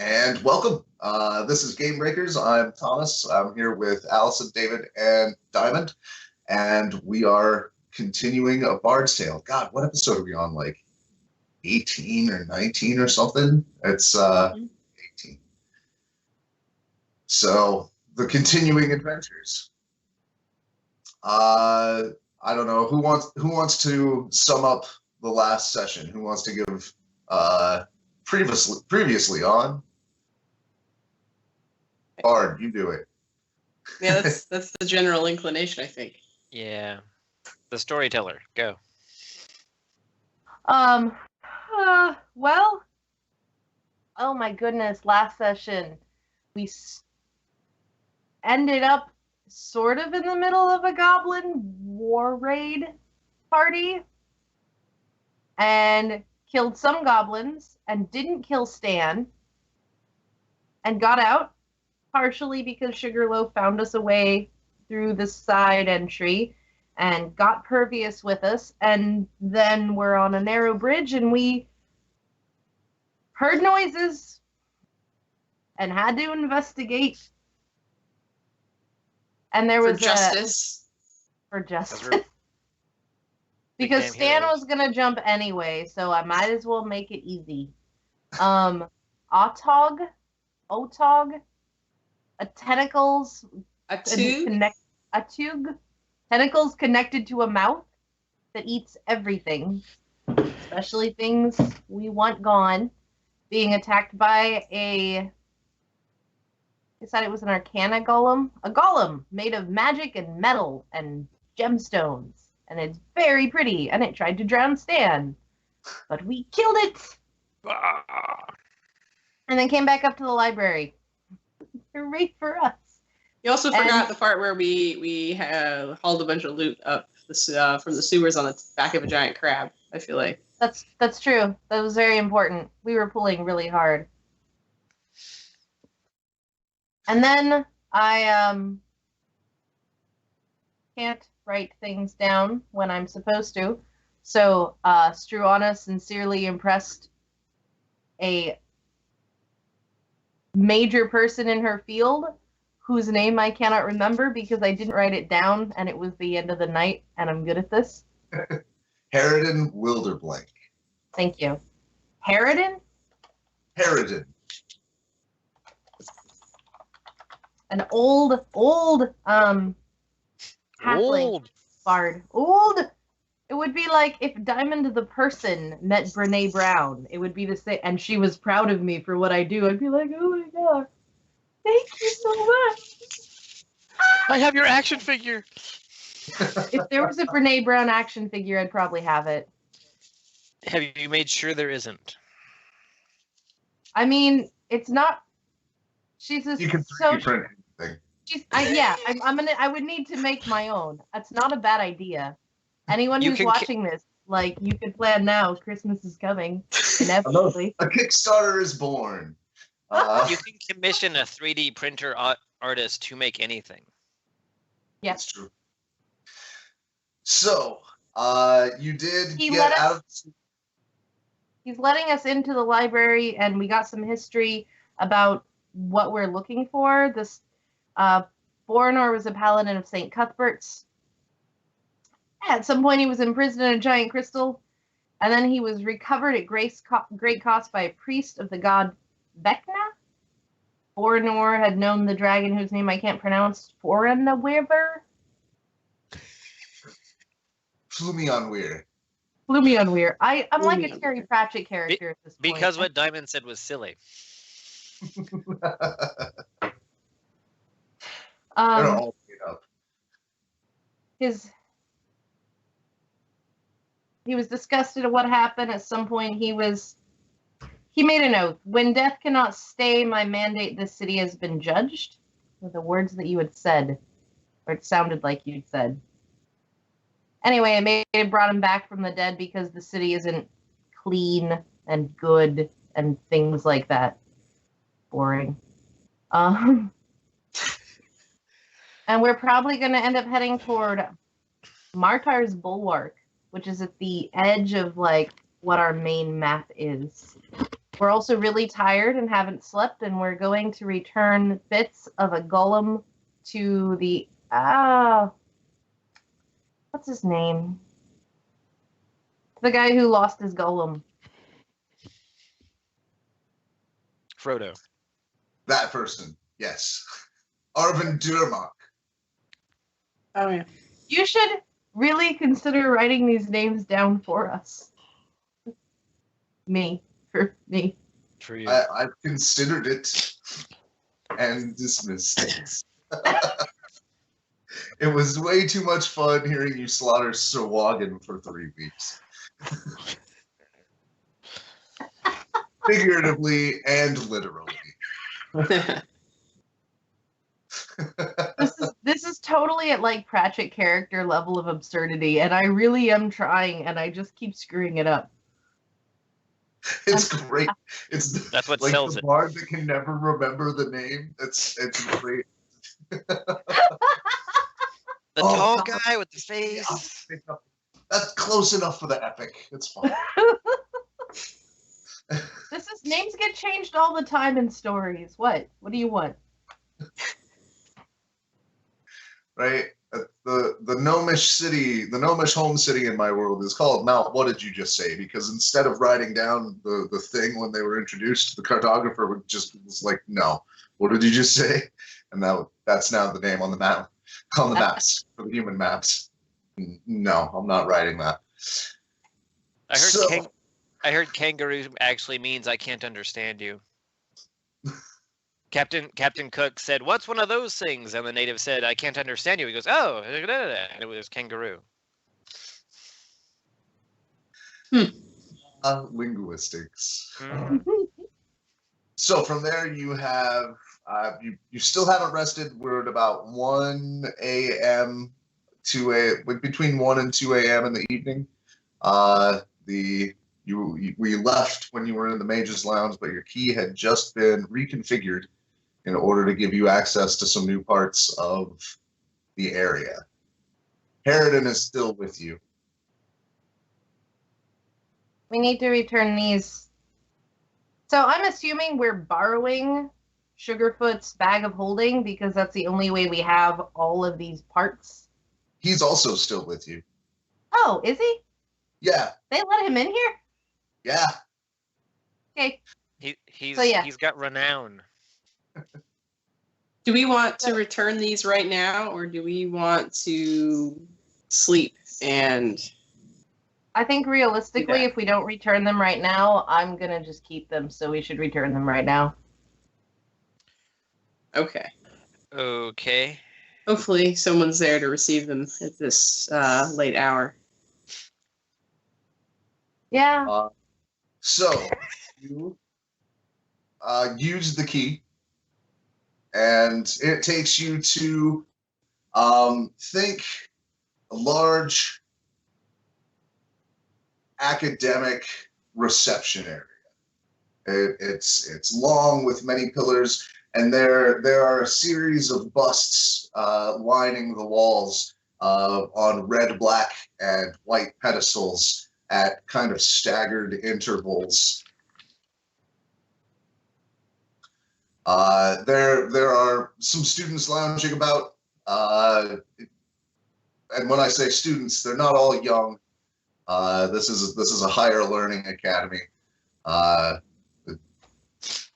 And welcome. This is GameBreakers. I'm Thomas. I'm here with Allison, David, and Diamond. And we are continuing A Bard's Tale. God, what episode are we on? Like 18 or 19 or something? It's 18. So, the continuing adventures. I don't know. Who wants to sum up the last session? Who wants to give previously on? Bard, you do it. Yeah, that's the general inclination, I think. Yeah. The storyteller, go. Well, oh my goodness, last session we ended up sort of in the middle of a goblin war raid party and killed some goblins and didn't kill Stan and got out, partially because Sugarloaf found us a way through the side entry and got Pervious with us, and then we're on a narrow bridge and we heard noises and had to investigate. And there was justice. For justice. Because Stan heroes. was gonna jump anyway, so I might as well make it easy. Otog, a tentacles, A tube? a tube, tentacles connected to a mouth that eats everything, especially things we want gone, being attacked by I said it was an Arcana golem, a golem made of magic and metal and gemstones, and it's very pretty, and it tried to drown Stan, but we killed it, and then came back up to the library. Hooray for us. You also forgot the part where we hauled a bunch of loot up from the sewers on the back of a giant crab, I feel like. That's true. That was very important. We were pulling really hard. And then I can't write things down when I'm supposed to. So Struana sincerely impressed a major person in her field whose name I cannot remember because I didn't write it down and it was the end of the night and I'm good at this. Harridan Wilderblank. Thank you. Harridan? Harridan. An old halfling bard. Old. It would be like if Diamond the person met Brene Brown. It would be the same, and she was proud of me for what I do. I'd be like, oh my god, thank you so much. I have your action figure. If there was a Brene Brown action figure, I'd probably have it. Have you made sure there isn't? I mean, it's not. She's a You can so. 3D print anything. I would need to make my own. That's not a bad idea. Anyone who's watching this, like, you could plan now. Christmas is coming, inevitably. A Kickstarter is born. You can commission a 3D printer artist to make anything. Yes. That's true. So, you did He's letting us into the library, and we got some history about what we're looking for. This Boronor was a paladin of St. Cuthbert's. At some point, he was imprisoned in a giant crystal, and then he was recovered at great cost by a priest of the god Vecna. Boronor had known the dragon whose name I can't pronounce, Forenaweaver. Flumion Weir. I'm like a Terry Pratchett character at this point. Because what Diamond said was silly. They're all made up. He was disgusted at what happened. At some point, he made an oath. When death cannot stay, my mandate this city has been judged. Were the words that you had said, or it sounded like you'd said. Anyway, it brought him back from the dead because the city isn't clean and good and things like that. Boring. And we're probably going to end up heading toward Martar's Bulwark, which is at the edge of, like, what our main map is. We're also really tired and haven't slept, and we're going to return bits of a golem to the what's his name? The guy who lost his golem. Frodo. That person, yes. Arvin Durmok. Oh yeah. You should really consider writing these names down for us. For me. For you. I've considered it and dismissed it. It was way too much fun hearing you slaughter Sawagan for 3 weeks. Figuratively and literally. This is totally at like Pratchett character level of absurdity, and I really am trying, and I just keep screwing it up. It's great. That's what like sells the it. bard that can never remember the name. It's great. The Oh, tall God. guy with the face. That's close enough for the epic. It's fine. Names get changed all the time in stories. What do you want? Right? The Gnomish city, the Gnomish home city in my world is called Mount. What did you just say? Because instead of writing down the thing when they were introduced, the cartographer was like, no. What did you just say? And that's now the name on the map, on the maps, for the human maps. No, I'm not writing that. I heard kangaroo actually means I can't understand you. Captain Cook said, "What's one of those things?" And the native said, "I can't understand you." He goes, "Oh," and it was kangaroo. Linguistics. Hmm. So from there you have you still haven't rested. We're at about 1 a.m. between 1 and 2 a.m. in the evening. We left when you were in the Mage's Lounge, but your key had just been reconfigured in order to give you access to some new parts of the area. Harridan is still with you. We need to return these. So I'm assuming we're borrowing Sugarfoot's bag of holding because that's the only way we have all of these parts. He's also still with you. Oh, is he? Yeah. They let him in here? Yeah. Okay. He's got renown. Do we want to return these right now, or do we want to sleep and... I think realistically, Yeah. if we don't return them right now, I'm going to just keep them, so we should return them right now. Okay. Okay. Hopefully someone's there to receive them at this late hour. Yeah. So you use the key, and it takes you to think a large academic reception area. It's long with many pillars, and there are a series of busts lining the walls on red, black, and white pedestals at kind of staggered intervals. There are some students lounging about, and when I say students, they're not all young. This is a higher learning academy.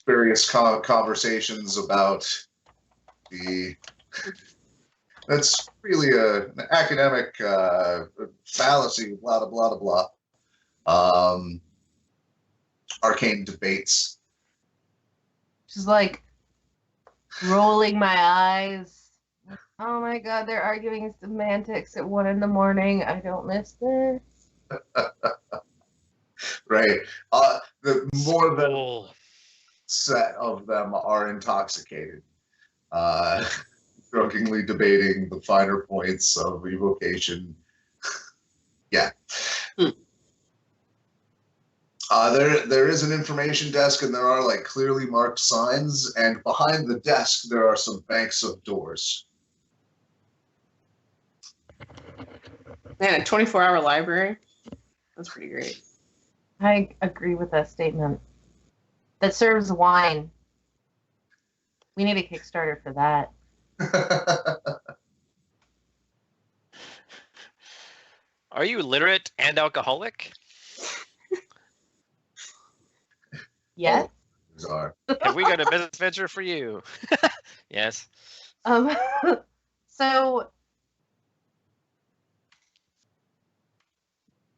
Various conversations about that's really an academic fallacy. Blah blah blah blah. Arcane debates. Just like rolling my eyes. Oh my god, they're arguing semantics at 1 a.m. I don't miss this. Right. The more than Oh. set of them are intoxicated, drunkenly debating the finer points of evocation. Yeah. There is an information desk, and there are like clearly marked signs, and behind the desk there are some banks of doors. Man, a 24-hour library? That's pretty great. I agree with that statement. that serves wine. We need a Kickstarter for that. Are you literate and alcoholic? Yes. Bizarre. Have we got a business venture for you? Yes. So,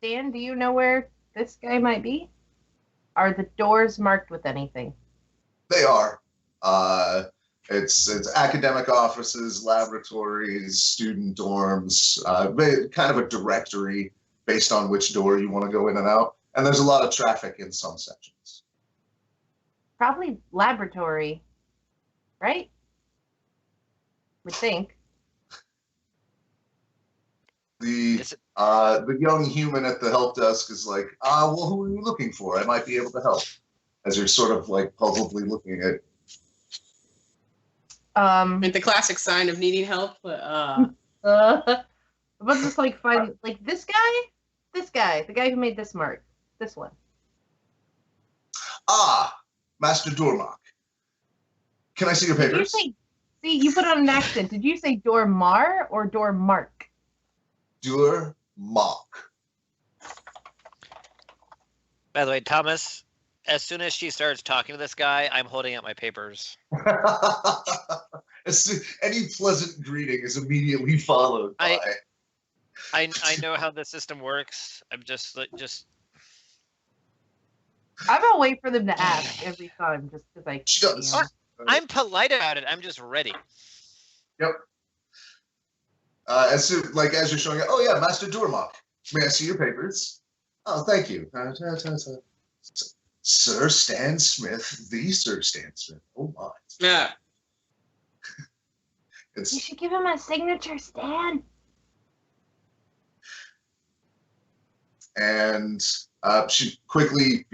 Dan, do you know where this guy might be? Are the doors marked with anything? They are. It's academic offices, laboratories, student dorms, kind of a directory based on which door you want to go in and out. And there's a lot of traffic in some sections. Probably laboratory, right? Would think. The young human at the help desk is like, well, who are you looking for? I might be able to help. As you're sort of like puzzledly looking at. Like the classic sign of needing help. But just like find like this guy, the guy who made this mark, this one. Master Dormark. Can I see your Did you papers? say? See, you put on an accent. Did you say Dormar or Dormark? Dormark. By the way, Thomas, as soon as she starts talking to this guy, I'm holding out my papers. Any pleasant greeting is immediately followed by. I know how the system works. I'm just. I'm gonna wait for them to ask every time, just because I. She does. I'm polite about it. I'm just ready. Yep. As you're showing it, oh yeah, Master Dormark. May I see your papers? Oh, thank you. Sir Stan Smith, the Sir Stan Smith. Oh my. Yeah. You should give him a signature, Stan. And she quickly,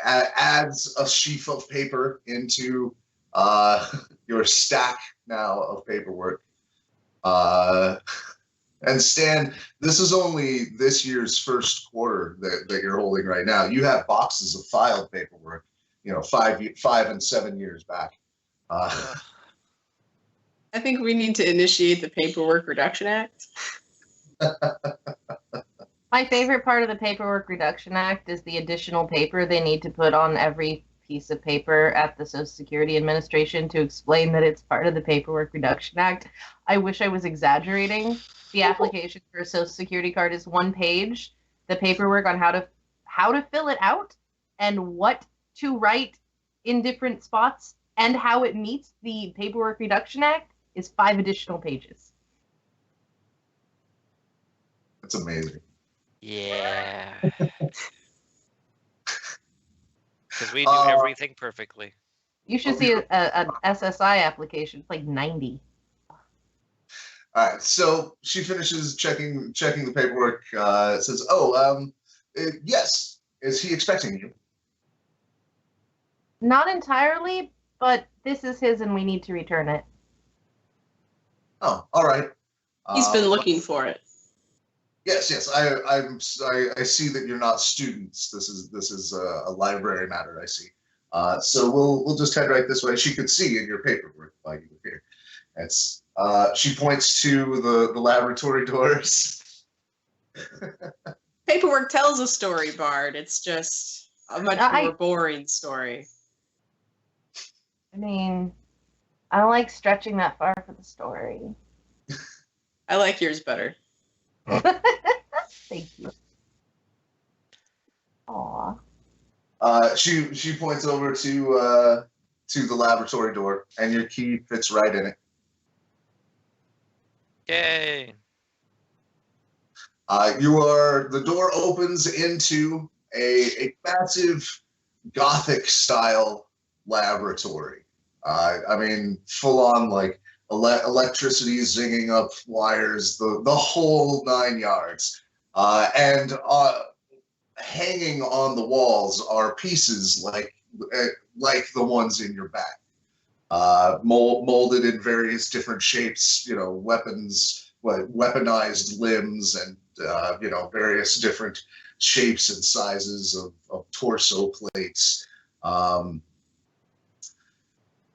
adds a sheaf of paper into your stack now of paperwork. And Stan, this is only this year's first quarter that you're holding right now. You have boxes of filed paperwork, 5 and 7 years back. I think we need to initiate the Paperwork Reduction Act. My favorite part of the Paperwork Reduction Act is the additional paper they need to put on every piece of paper at the Social Security Administration to explain that it's part of the Paperwork Reduction Act. I wish I was exaggerating. The application for a Social Security card is 1 page. The paperwork on how to fill it out and what to write in different spots and how it meets the Paperwork Reduction Act is 5 additional pages. That's amazing. Yeah. Because we do everything perfectly. You should see an SSI application. It's like 90. All right, so she finishes checking the paperwork. Says, yes. Is he expecting you? Not entirely, but this is his and we need to return it. Oh, all right. He's been looking for it. Yes. I see that you're not students. This is a library matter. I see. So we'll just head right this way. She could see in your paperwork while you were here. It's she points to the laboratory doors. Paperwork tells a story, Bard. It's just a much more boring story. I mean, I don't like stretching that far for the story. I like yours better. Thank you. Aw. She points over to the laboratory door, and your key fits right in it. Yay. The door opens into a massive Gothic style laboratory. I mean, full on like electricity zinging up wires, the whole 9 yards. And hanging on the walls are pieces like the ones in your bag, molded in various different shapes. Weapons, weaponized limbs, and various different shapes and sizes of torso plates.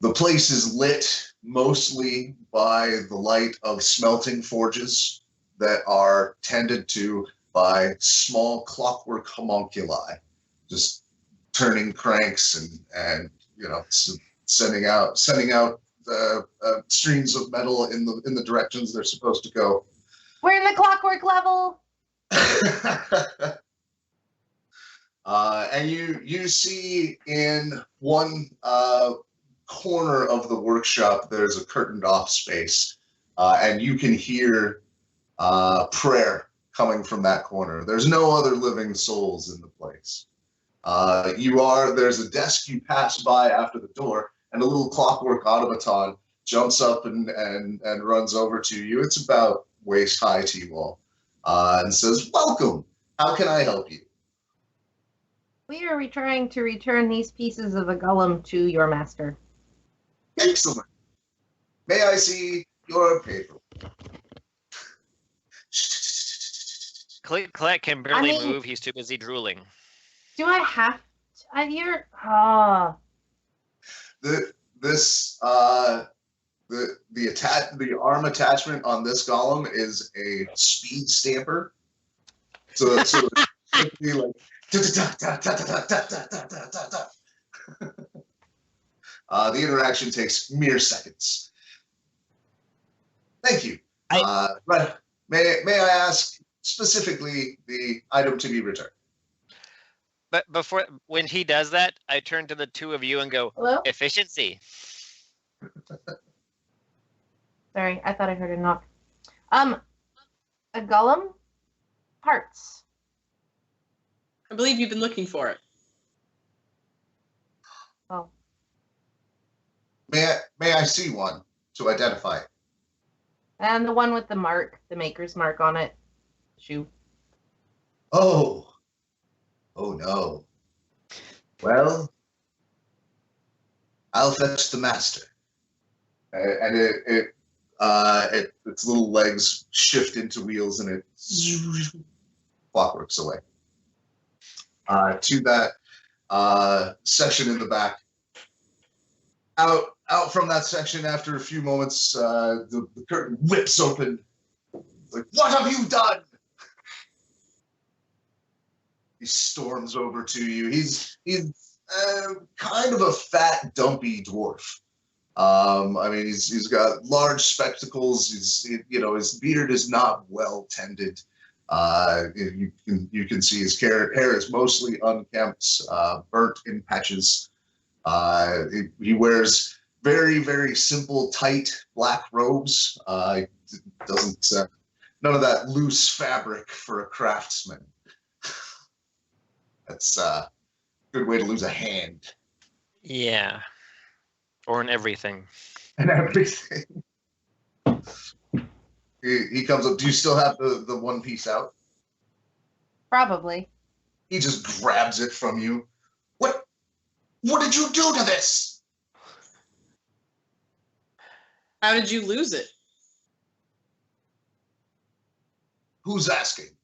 The place is lit mostly by the light of smelting forges that are tended to by small clockwork homunculi, just turning cranks and sending out streams of metal in the directions they're supposed to go. We're in the clockwork level. And you see in one corner of the workshop there's a curtained off space, and you can hear prayer coming from that corner. There's no other living souls in the place. There's a desk you pass by after the door, and a little clockwork automaton jumps up and runs over to you. It's about waist high to you all, and says, "Welcome. How can I help you?" We are trying to return these pieces of the golem to your master. Excellent. May I see your paper? CliqClaq can barely move. He's too busy drooling. Do I have to? The arm attachment on this golem is a speed stamper. So it's be like the interaction takes mere seconds. Thank you. Right. May I ask specifically the item to be returned? But when he does that, I turn to the two of you and go, Hello? Efficiency. Sorry, I thought I heard a knock. A golem? Parts. I believe you've been looking for it. Oh. May I see one to identify it? And the one with the mark, the maker's mark on it. Shoe. Oh no. Well, I'll fetch the master. And its little legs shift into wheels and it clockworks away. To that section in the back. Out from that section after a few moments, the curtain whips open. Like, what have you done? He storms over to you. He's kind of a fat, dumpy dwarf. He's got large spectacles. His beard is not well tended. You can see his hair is mostly unkempt, burnt in patches. He wears very, very simple, tight black robes. Doesn't none of that loose fabric for a craftsman. That's a good way to lose a hand. Yeah. Or in everything. And everything. He comes up. Do you still have the one piece out? Probably. He just grabs it from you. What did you do to this? How did you lose it? Who's asking?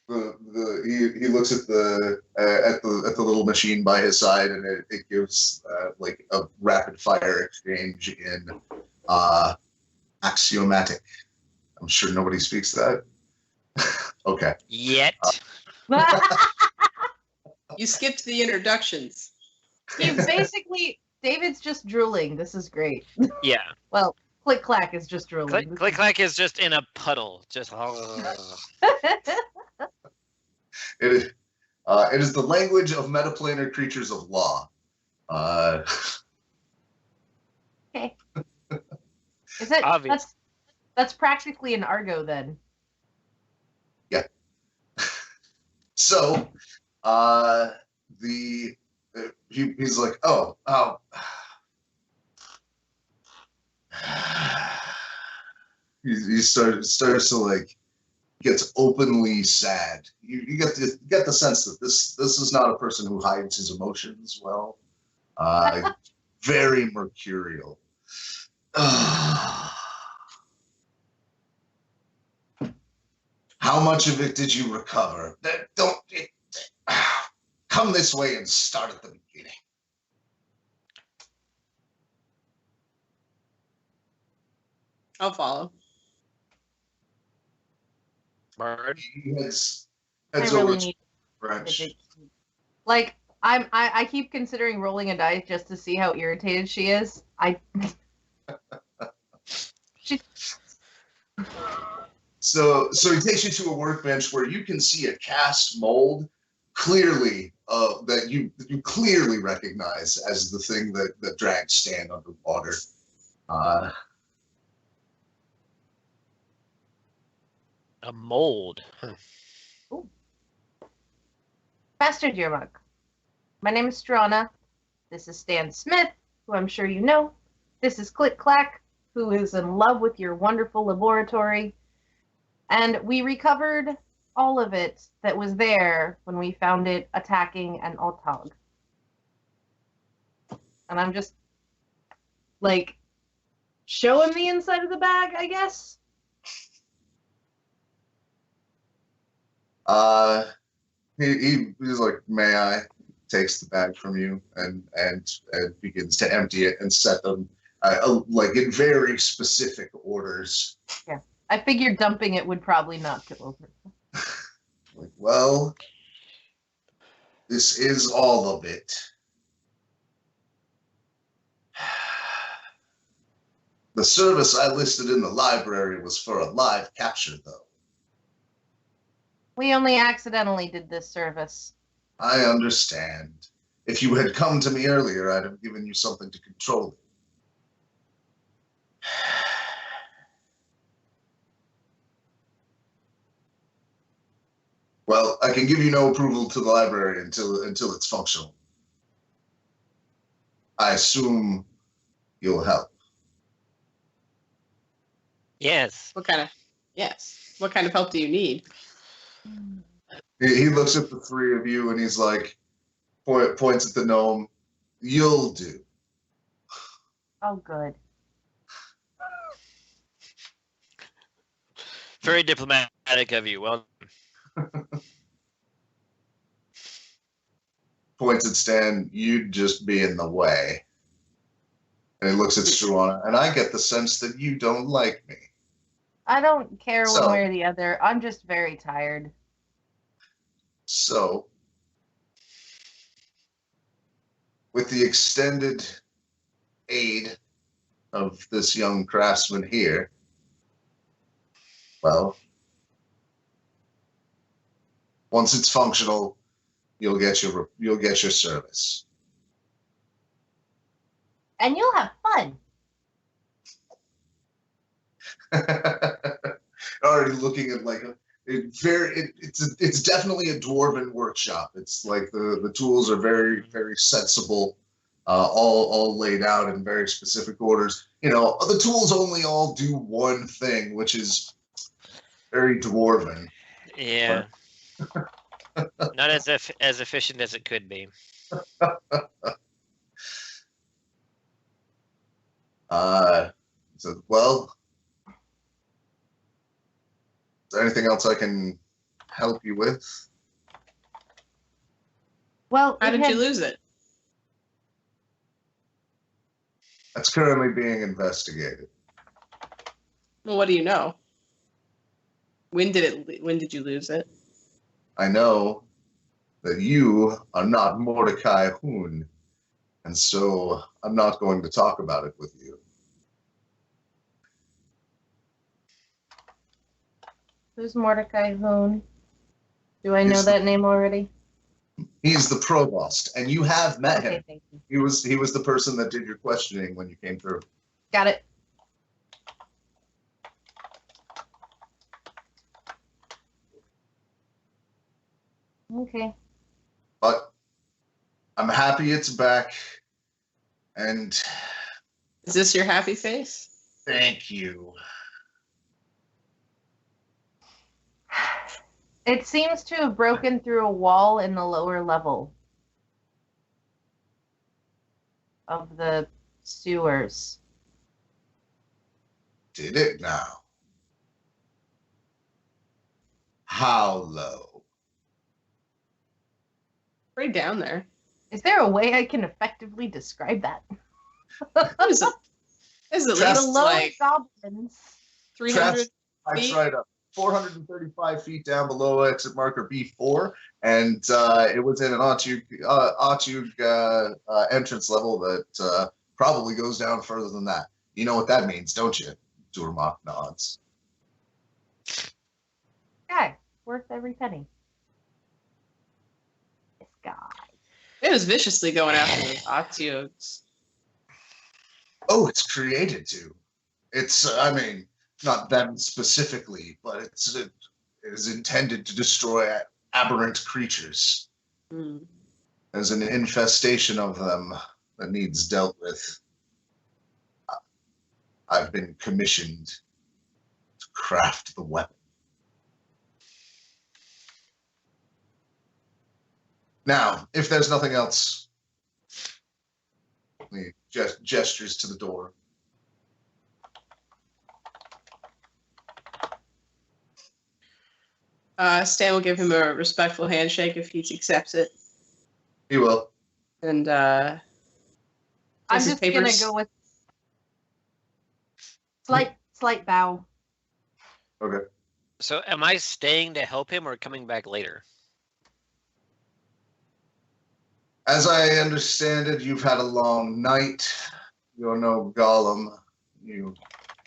He looks at the little machine by his side, and it gives like a rapid fire exchange in axiomatic. I'm sure nobody speaks that. Okay. Yet. You skipped the introductions. David's just drooling. This is great. Yeah. Well, CliqClaq is just drooling. CliqClaq is just in a puddle. Just. It is the language of metaplanar creatures of law. Okay. Is it Obvious. That's practically an Argo then. Yeah. So, he's like, oh. He starts to like gets openly sad. You get the sense that this is not a person who hides his emotions well. Very mercurial. How much of it did you recover? Come this way and start at the beginning. I'll follow. Bard. He heads I over really to need French. like I keep considering rolling a dice just to see how irritated she is. She So he takes you to a workbench where you can see a cast mold clearly that you clearly recognize as the thing that drags stand underwater. A mold. Master Dearmug. My name is Struana. This is Stan Smith, who I'm sure you know. This is CliqClaq, who is in love with your wonderful laboratory. And we recovered all of it that was there when we found it attacking an Otog. And I'm just, like, showing the inside of the bag, I guess? He's like, may I? Takes the bag from you and begins to empty it and set them like in very specific orders. Yeah. I figured dumping it would probably not go over. Like, well, this is all of it. The service I listed in the library was for a live capture, though. We only accidentally did this service. I understand. If you had come to me earlier, I'd have given you something to control it. Well, I can give you no approval to the library until it's functional. I assume you'll help. Yes. What kind of help do you need? He looks at the three of you and he's like, points at the gnome. You'll do. Oh, good. Very diplomatic of you. Well, Points at Stan. You'd just be in the way. And he looks at Struana, and I get the sense that you don't like me. I don't care So- one way or the other. I'm just very tired. So, with the extended aid of this young craftsman here, well, once it's functional, you'll get your service. And you'll have fun. Already looking at like it's definitely a dwarven workshop. It's like the tools are very, very sensible, all laid out in very specific orders. You know, the tools only all do one thing, which is very dwarven. yeah. Not as efficient as it could be. So, well, is there anything else I can help you with? Well, How it did had- you lose it? That's currently being investigated. Well, what do you know? When did you lose it? I know that you are not Mordecai Hoon, and so I'm not going to talk about it with you. Who's Mordecai Hoon? Do I know He's- that name already? He's the provost, and you have met Okay, him. thank you. He was the person that did your questioning when you came through. Got it. Okay. But I'm happy it's back, and Is this your happy face? thank you. It seems to have broken through a wall in the lower level of the sewers. Did it now? How low? Right down there. Is there a way I can effectively describe that? It was Is it Traps least Below like goblins. 300 That's feet? right up. 435 feet down below exit marker B4, and it was in an Otug entrance level that probably goes down further than that. You know what that means, don't you? Durmok nods. Okay, worth every penny. This guy. It was viciously going after those Otyugs. Oh, it's created to. It's, I mean, not them specifically, but it is intended to destroy aberrant creatures. Hmm. There's an infestation of them that needs dealt with. I've been commissioned to craft the weapon. Now, if there's nothing else, he gestures to the door. Stan will give him a respectful handshake if he accepts it. He will. And I'm his just papers. gonna go with slight bow. Okay. So am I staying to help him or coming back later? As I understand it, you've had a long night. You're no golem. You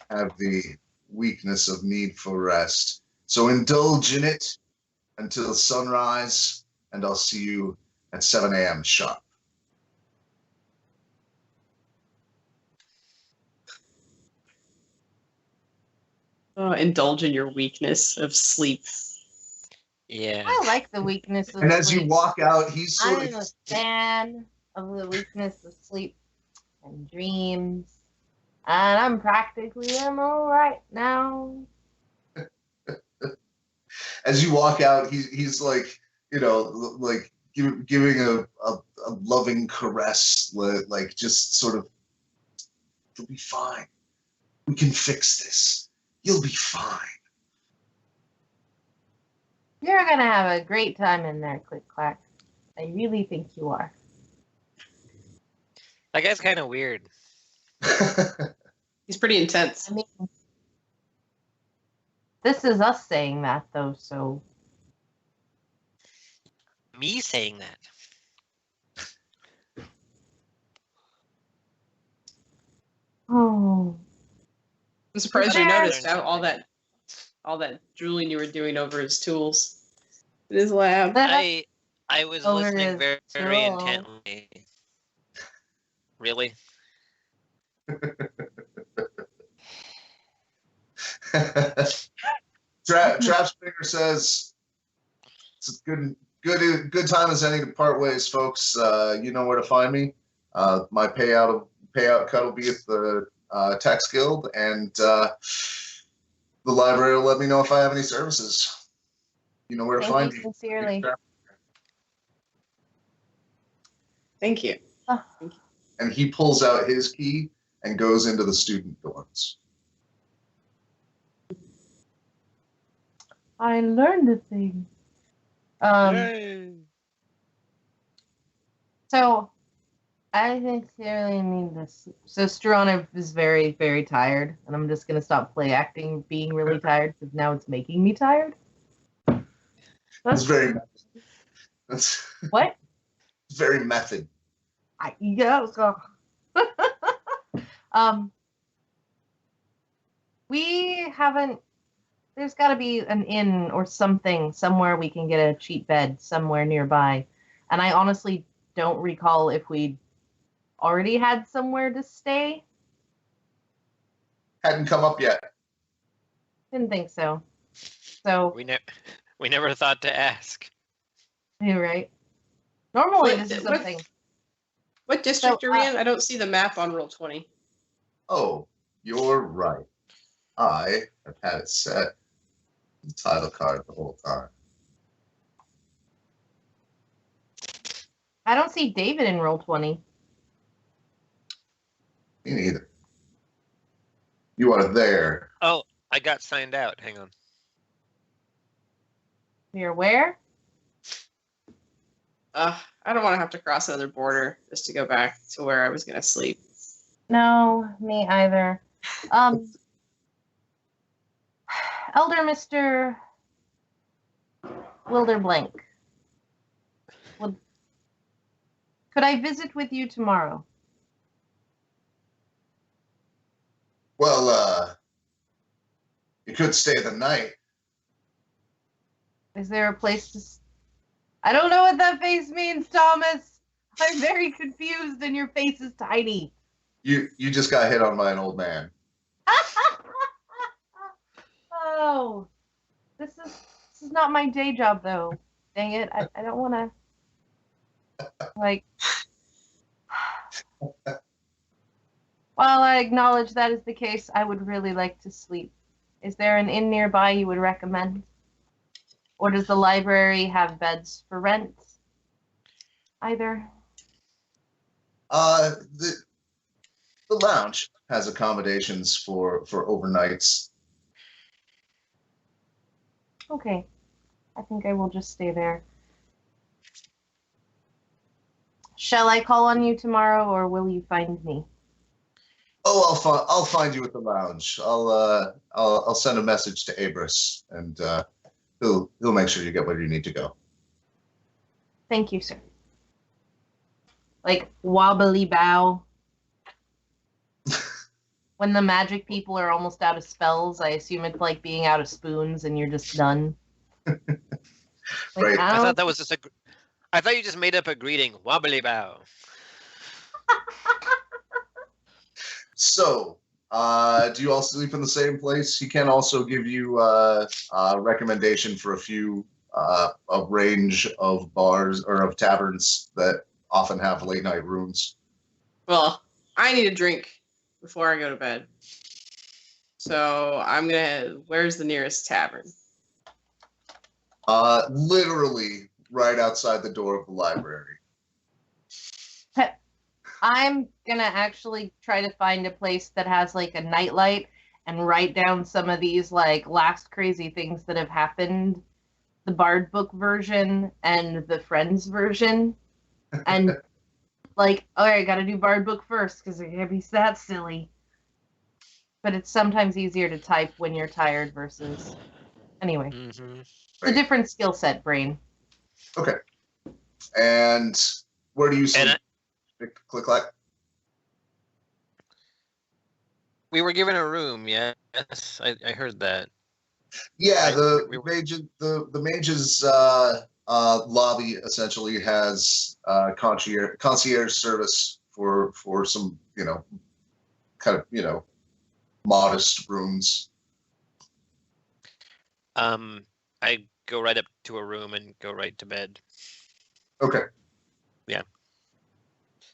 have the weakness of need for rest. So indulge in it until sunrise, and I'll see you at 7 a.m. sharp. Oh, indulge in your weakness of sleep. Yeah. I like the weakness of And as you sleep. walk out, he's sort I'm a fan of the weakness of sleep and dreams. And I'm practically alright now. as you walk out, he's like, you know, like giving a loving caress, like just sort of, you'll be fine. We can fix this. You'll be fine. You're gonna have a great time in there, CliqClaq. I really think you are. That guy's kind of weird. He's pretty intense. I mean, this is us saying that, though, so... Me saying that. Oh. I'm surprised you Yeah. noticed all that drooling you were doing over his tools in his lab. I was Over listening his very soul. intently. Really? Trapsbringer says, "It's a good time as any to part ways, folks. You know where to find me. My payout cut will be at the Tax Guild, and the library will let me know if I have any services. You know where to find Thank you me." sincerely. Thank you. And he pulls out his key and goes into the student dorms. I learned a thing. So, I sincerely need this. So, Struana is very, very tired, and I'm just gonna stop play acting being really tired because now it's making me tired. That's very method. That's What? very method. Yeah. So. We haven't. There's got to be an inn or something somewhere we can get a cheap bed somewhere nearby, and I honestly don't recall if we already had somewhere to stay. Hadn't come up yet. Didn't think so. So We never thought to ask. you're right. Normally, What- this is what- something. What district So, are we in? I don't see the map on Roll20. Oh, you're right. I have had it set the title card the whole time. I don't see David in Roll20. Me neither. You are there. Oh, I got signed out. Hang on. You're where? I don't want to have to cross another border just to go back to where I was going to sleep. No, me either. Elder Mr. Wilderblank. Could I visit with you tomorrow? Well, you could stay the night. Is there a place to... I don't know what that face means, Thomas. I'm very confused and your face is tiny. You just got hit on by an old man. Oh, this is not my day job though. Dang it! I don't want to like. While I acknowledge that is the case, I would really like to sleep. Is there an inn nearby you would recommend? Or does the library have beds for rent? Either. The lounge has accommodations for overnights. Okay. I think I will just stay there. Shall I call on you tomorrow, or will you find me? Oh, I'll find you at the lounge. I'll send a message to Abris, and he'll make sure you get where you need to go. Thank you, sir. Like, wobbly bow. When the magic people are almost out of spells, I assume it's like being out of spoons and you're just done. Like, Right. I thought that was just I thought you just made up a greeting. Wobbly bow. So, do you all sleep in the same place? He can also give you a recommendation for a range of bars or of taverns that often have late night rooms. Well, I need a drink before I go to bed. So where's the nearest tavern? Literally right outside the door of the library. I'm gonna actually try to find a place that has like a nightlight and write down some of these like last crazy things that have happened, the Bard book version and the Friends version, and like, all right, gotta do Bard book first because it can't be that silly. But it's sometimes easier to type when you're tired versus anyway. Mm-hmm. It's a different skill set, brain. Okay. And where do you sleep? CliqClaq? We were given a room, yes. I heard that. Yeah, Right. the mage's lobby essentially has concierge service for some kind of modest rooms. I go right up to a room and go right to bed. Okay. Yeah.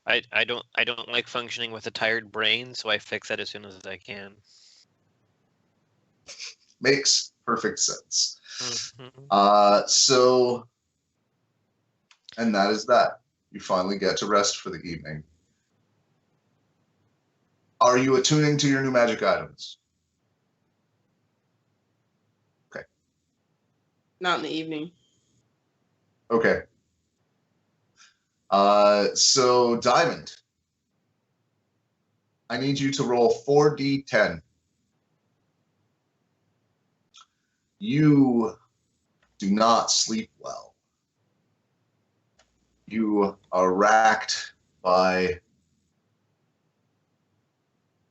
I don't like functioning with a tired brain, so I fix that as soon as I can. Makes perfect sense. Mm-hmm. So, and that is that. You finally get to rest for the evening. Are you attuning to your new magic items? Okay. Not in the evening. Okay. So Diamond, I need you to roll 4d10. You do not sleep well. You are racked by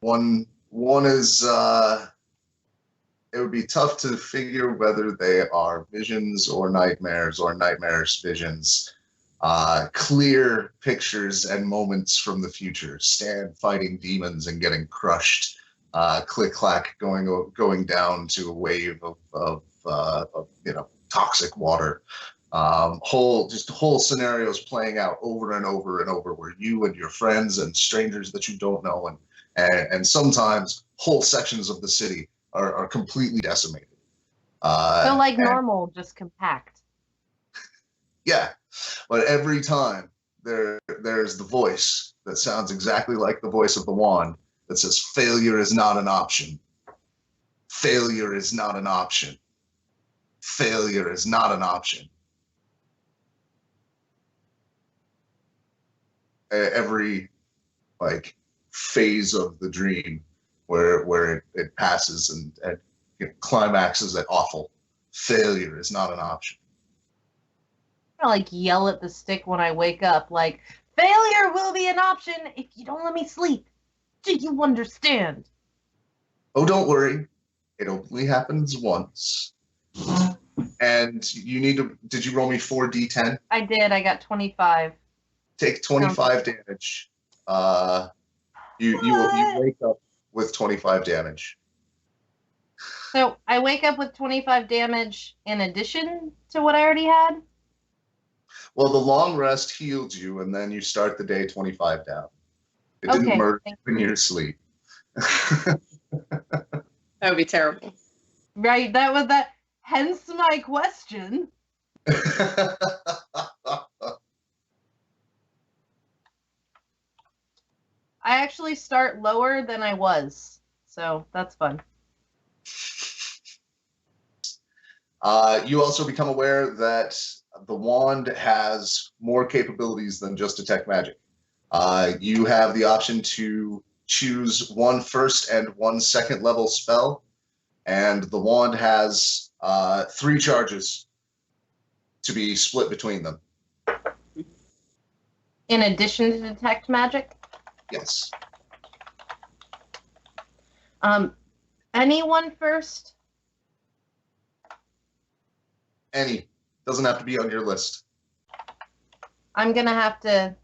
one is it would be tough to figure whether they are visions or nightmarish visions. Clear pictures and moments from the future. Stan fighting demons and getting crushed. CliqClaq going down to a wave of toxic water. Whole scenarios playing out over and over and over, where you and your friends and strangers that you don't know and sometimes whole sections of the city are completely decimated. So like normal, just compact. Yeah, but every time there's the voice that sounds exactly like the voice of the wand that says, failure is not an option. Failure is not an option. Failure is not an option. Every phase of the dream where it passes and climaxes at awful. Failure is not an option. I like yell at the stick when I wake up, like, failure will be an option if you don't let me sleep. Do you understand? Oh, don't worry. It only happens once. And you need to. Did you roll me 4d10? I did. I got 25. Take 25 damage. You wake up with 25 damage. So I wake up with 25 damage in addition to what I already had? Well, the long rest healed you, and then you start the day 25 down. It didn't Okay, murder thank you in your sleep. That would be terrible. Right, that was that. Hence my question. I actually start lower than I was, so that's fun. You also become aware that the wand has more capabilities than just detect magic. You have the option to choose one first and one second level spell, and the wand has 3 charges to be split between them. In addition to detect magic? Yes. Anyone first? Any. Doesn't have to be on your list. I'm going to have to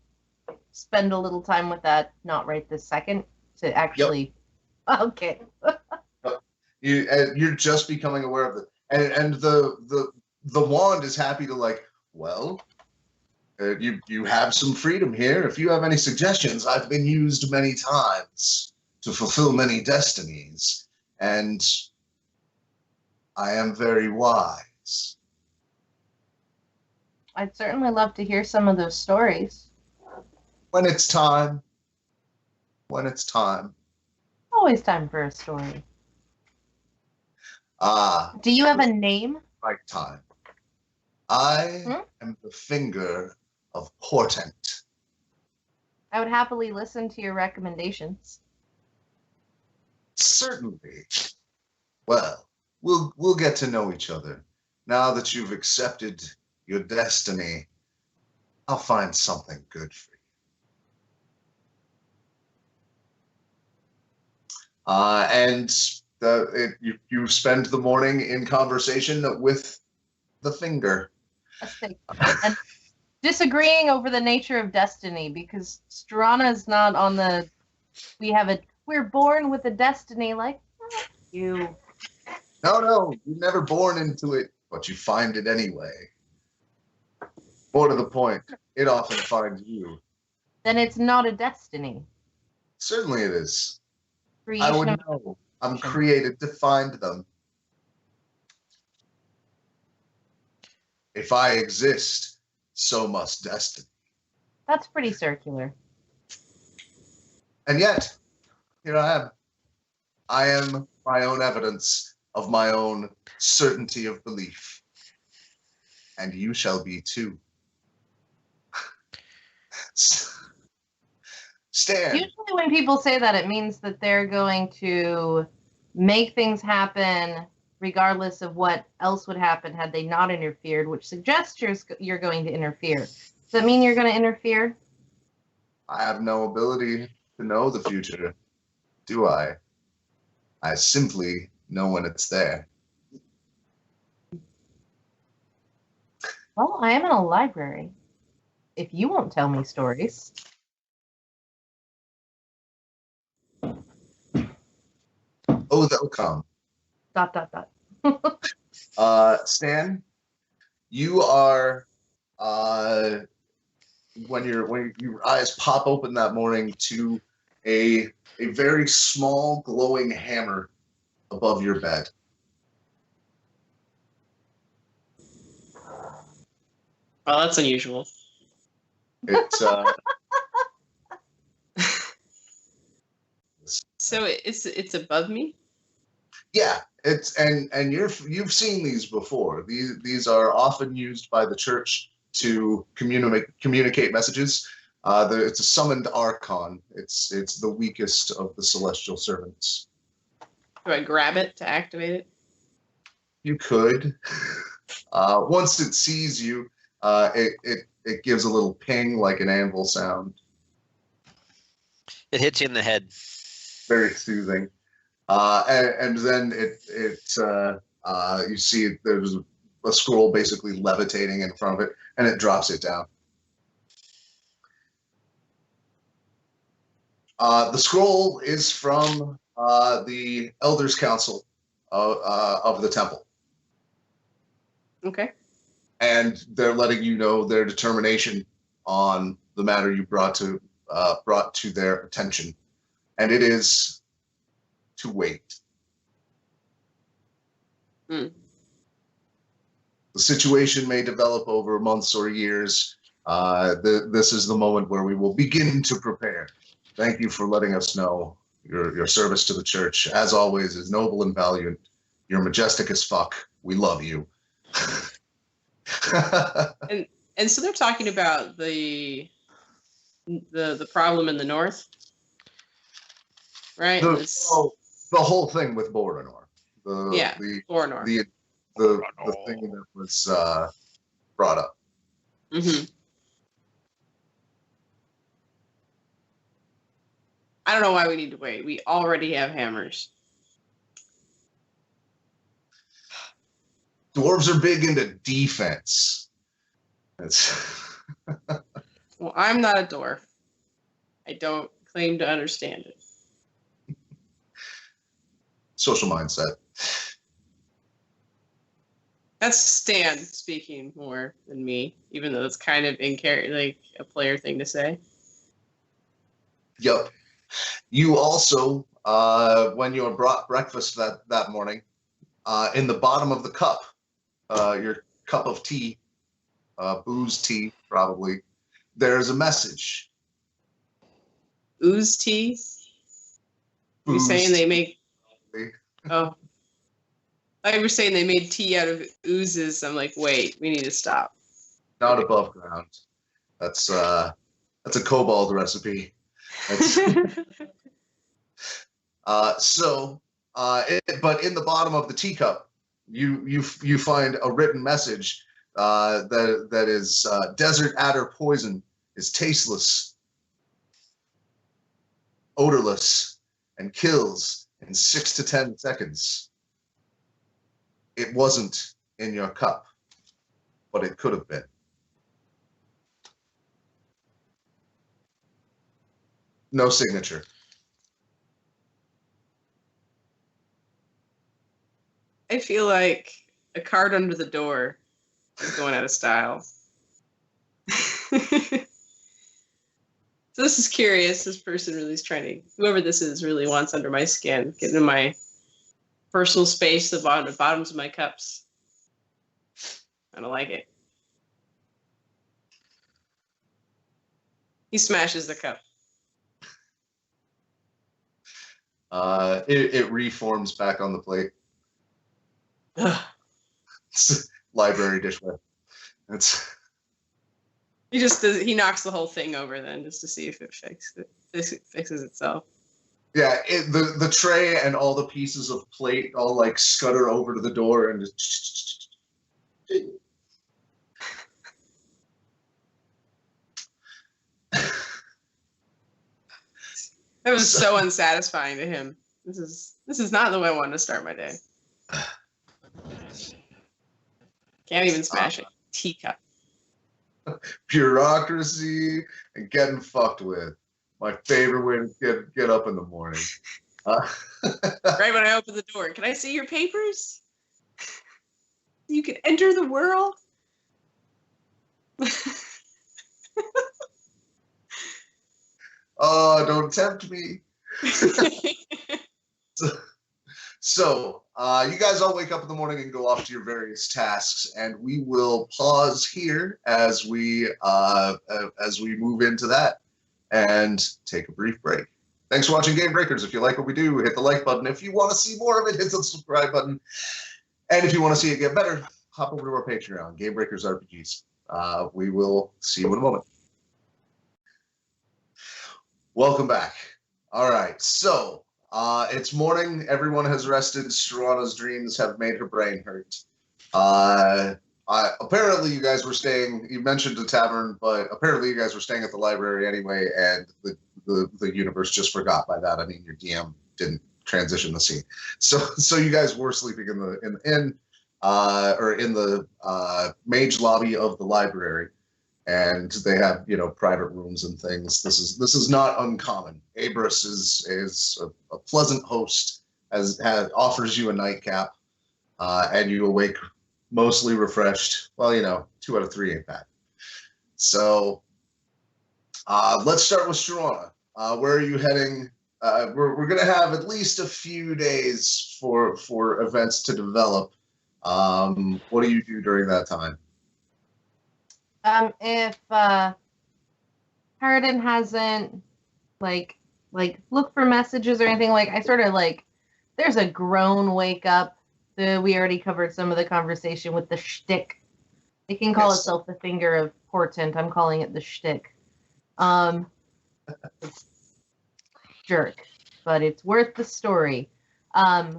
spend a little time with that, not right this second, to actually... Yep. Okay. You're just becoming aware of it. And the wand is happy to like, well, you have some freedom here. If you have any suggestions, I've been used many times to fulfill many destinies, and I am very wise. I'd certainly love to hear some of those stories. When it's time. When it's time. Always time for a story. Do you have a name? Right time. I am the finger of portent. I would happily listen to your recommendations. Certainly. Well, we'll get to know each other. Now that you've accepted your destiny, I'll find something good for you. And you spend the morning in conversation with the finger. And disagreeing over the nature of destiny, because Struana is not on the. We're born with a destiny, like you. No, you're never born into it, but you find it anyway. More to the point, it often finds you. Then it's not a destiny. Certainly it is. Creation I would of- know. I'm created to find them. If I exist, so must destiny. That's pretty circular. And yet, here I am. I am my own evidence of my own certainty of belief. And you shall be too. Stan. Usually when people say that, it means that they're going to make things happen regardless of what else would happen had they not interfered, which suggests you're going to interfere. Does that mean you're going to interfere? I have no ability to know the future, do I? I simply know when it's there. Well, I am in a library. If you won't tell me stories. Oh, they'll come. ... Stan, you are when your eyes pop open that morning to a very small glowing hammer above your bed. Oh, that's unusual. It's So it's above me? yeah, it's and you've seen these before. These are often used by the church to communicate messages. It's a summoned archon. It's the weakest of the celestial servants. Do I grab it to activate it? You could. Once it sees you, it gives a little ping like an anvil sound. It hits you in the head. Very soothing. And then you see there's a scroll basically levitating in front of it, and it drops it down. The scroll is from the Elders' Council of the temple. Okay. And they're letting you know their determination on the matter you brought to their attention. And it is to wait. Mm. The situation may develop over months or years. This is the moment where we will begin to prepare. Thank you for letting us know. Your service to the church, as always, is noble and valiant. You're majestic as fuck. We love you. And so they're talking about the problem in the north, right? The whole thing with Boronor. Boronor. The thing that was brought up. Mm-hmm. I don't know why we need to wait. We already have hammers. Dwarves are big into defense. Well, I'm not a dwarf. I don't claim to understand it. Social mindset. That's Stan speaking more than me, even though it's kind of like a player thing to say. Yep. You also, when you were brought breakfast that morning, in the bottom of the cup, your cup of tea, booze tea probably, there's a message. Ooze tea? Are you saying they make... Oh. I were saying they made tea out of oozes. I'm like, wait, we need to stop. Not above ground. That's a kobold recipe. But in the bottom of the teacup, you find a written message that is desert adder poison is tasteless, odorless, and kills in 6 to 10 seconds. It wasn't in your cup, but it could have been. No signature. I feel like a card under the door is going out of style. So this is curious. This person really is trying to, whoever this is really wants under my skin, get into my personal space, the bottoms of my cups. I don't like it. He smashes the cup. It reforms back on the plate. Library dishware. He knocks the whole thing over then just to see if it fixes itself. Yeah, the tray and all the pieces of plate all like scutter over to the door and just. That was so unsatisfying to him. This is not the way I wanted to start my day. Can't even smash a teacup. Bureaucracy and getting fucked with. My favorite way to get up in the morning. Right when I open the door, can I see your papers? You can enter the world. Oh, don't tempt me. So, you guys all wake up in the morning and go off to your various tasks, and we will pause here as we move into that and take a brief break. Thanks for watching GameBreakers. If you like what we do, hit the like button. If you want to see more of it, hit the subscribe button. And if you want to see it get better, hop over to our Patreon, GameBreakers RPGs. We will see you in a moment. Welcome back. All right, so it's morning. Everyone has rested. Struana's dreams have made her brain hurt. Apparently, you guys were staying. You mentioned the tavern, but apparently, you guys were staying at the library anyway, and the universe just forgot by that. I mean, your DM didn't transition the scene, so you guys were sleeping in the inn, or in the mage lobby of the library. And they have, private rooms and things. This is not uncommon. Abris is a pleasant host, offers you a nightcap, and you awake mostly refreshed. Well, 2 out of 3 ain't bad. So let's start with Struana. Where are you heading? We're gonna have at least a few days for events to develop. What do you do during that time? If Paladin hasn't like looked for messages or anything, I sort of there's a groan wake up. We already covered some of the conversation with the shtick. It can call itself the finger of portent. I'm calling it the shtick. Jerk, but it's worth the story. I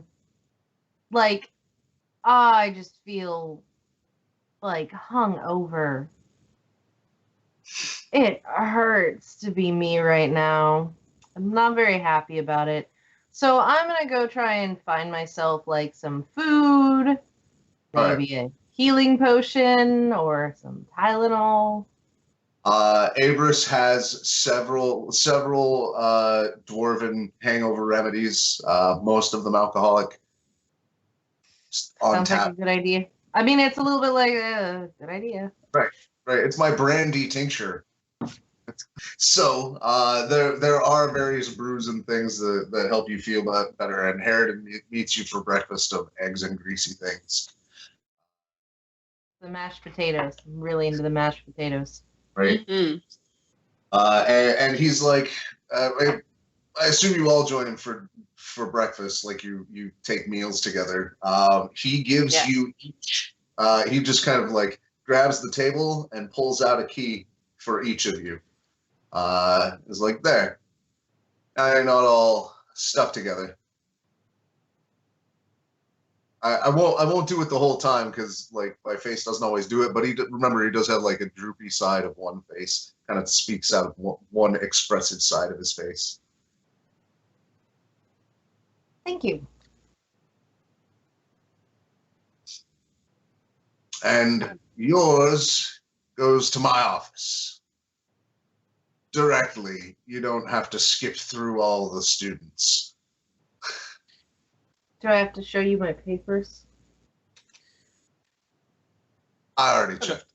just feel hung over. It hurts to be me right now. I'm not very happy about it. So I'm going to go try and find myself some food, maybe a healing potion or some Tylenol. Abris has several dwarven hangover remedies, most of them alcoholic. Sounds like a good idea. I mean, it's a little bit good idea. Right. It's my brandy tincture. So there are various brews and things that help you feel better. And Harridan meets you for breakfast of eggs and greasy things. The mashed potatoes. I'm really into the mashed potatoes. Right. Mm-hmm. And he's like, I assume you all join him for breakfast. You take meals together. He gives you each. He just kind of grabs the table and pulls out a key for each of you. It's there. Now you're not all stuck together. I won't do it the whole time because my face doesn't always do it. But he does have a droopy side of one face, kind of speaks out of one expressive side of his face. Thank you. And yours goes to my office. Directly. You don't have to skip through all the students. Do I have to show you my papers? I already checked.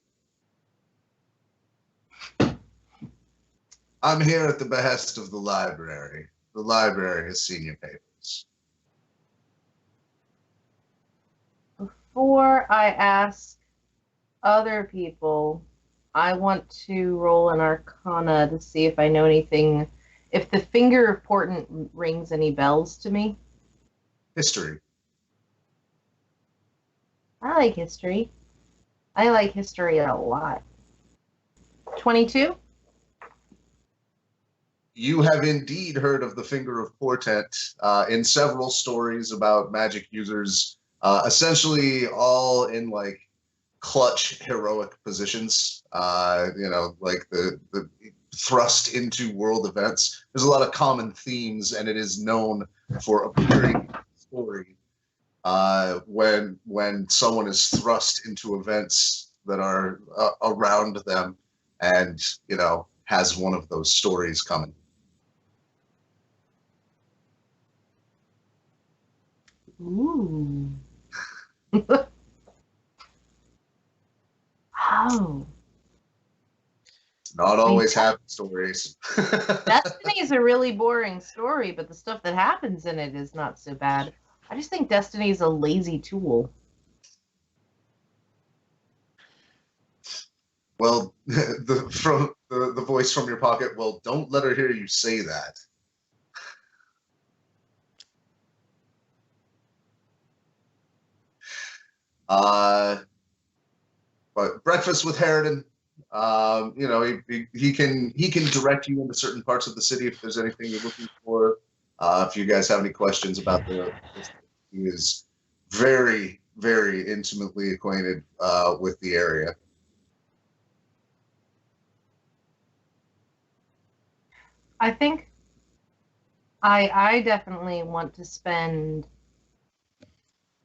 I'm here at the behest of the library. The library has seen your papers. Before I ask other people, I want to roll an Arcana to see if I know anything, if the finger of portent rings any bells to me. History. I like history. I like history a lot. 22? You have indeed heard of the Finger of Portent in several stories about magic users, essentially all in clutch heroic positions, the thrust into world events. There's a lot of common themes, and it is known for appearing in the story when someone is thrust into events that are around them and, has one of those stories coming. Ooh. Oh. Not always happy stories. Destiny is a really boring story, but the stuff that happens in it is not so bad. I just think Destiny is a lazy tool. Well, the voice from your pocket, well, don't let her hear you say that. But breakfast with Harridan, He can direct you into certain parts of the city if there's anything you're looking for. If you guys have any questions about he is very, very intimately acquainted with the area. I think I definitely want to spend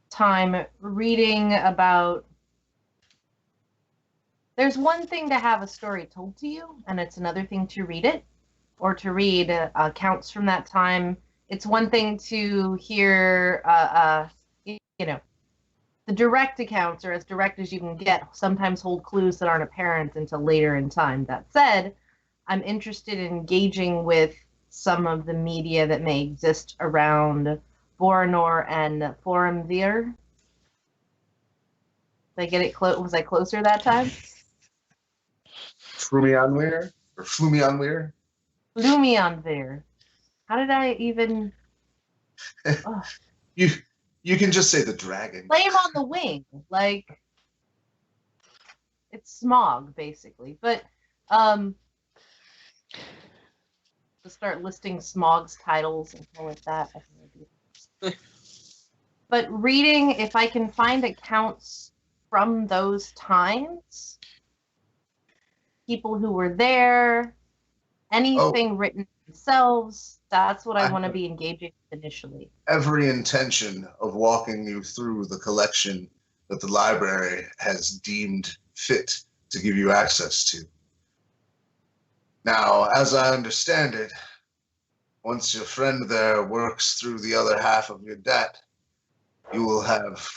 time reading about. There's one thing to have a story told to you, and it's another thing to read it, or to read accounts from that time. It's one thing to hear, the direct accounts, or as direct as you can get, sometimes hold clues that aren't apparent until later in time. That said, I'm interested in engaging with some of the media that may exist around Voronor and Foramvir. Did I get it close? Was I closer that time? Flumianweir or Flumianweir? Flumianvir. How did I even? Oh. You can just say the dragon. Flame on the wing, like it's smog basically. But to start listing smog's titles and all like that. But reading, if I can find accounts from those times, people who were there, anything written themselves, that's what I want to be engaging with initially. Every intention of walking you through the collection that the library has deemed fit to give you access to. Now, as I understand it, once your friend there works through the other half of your debt, you will have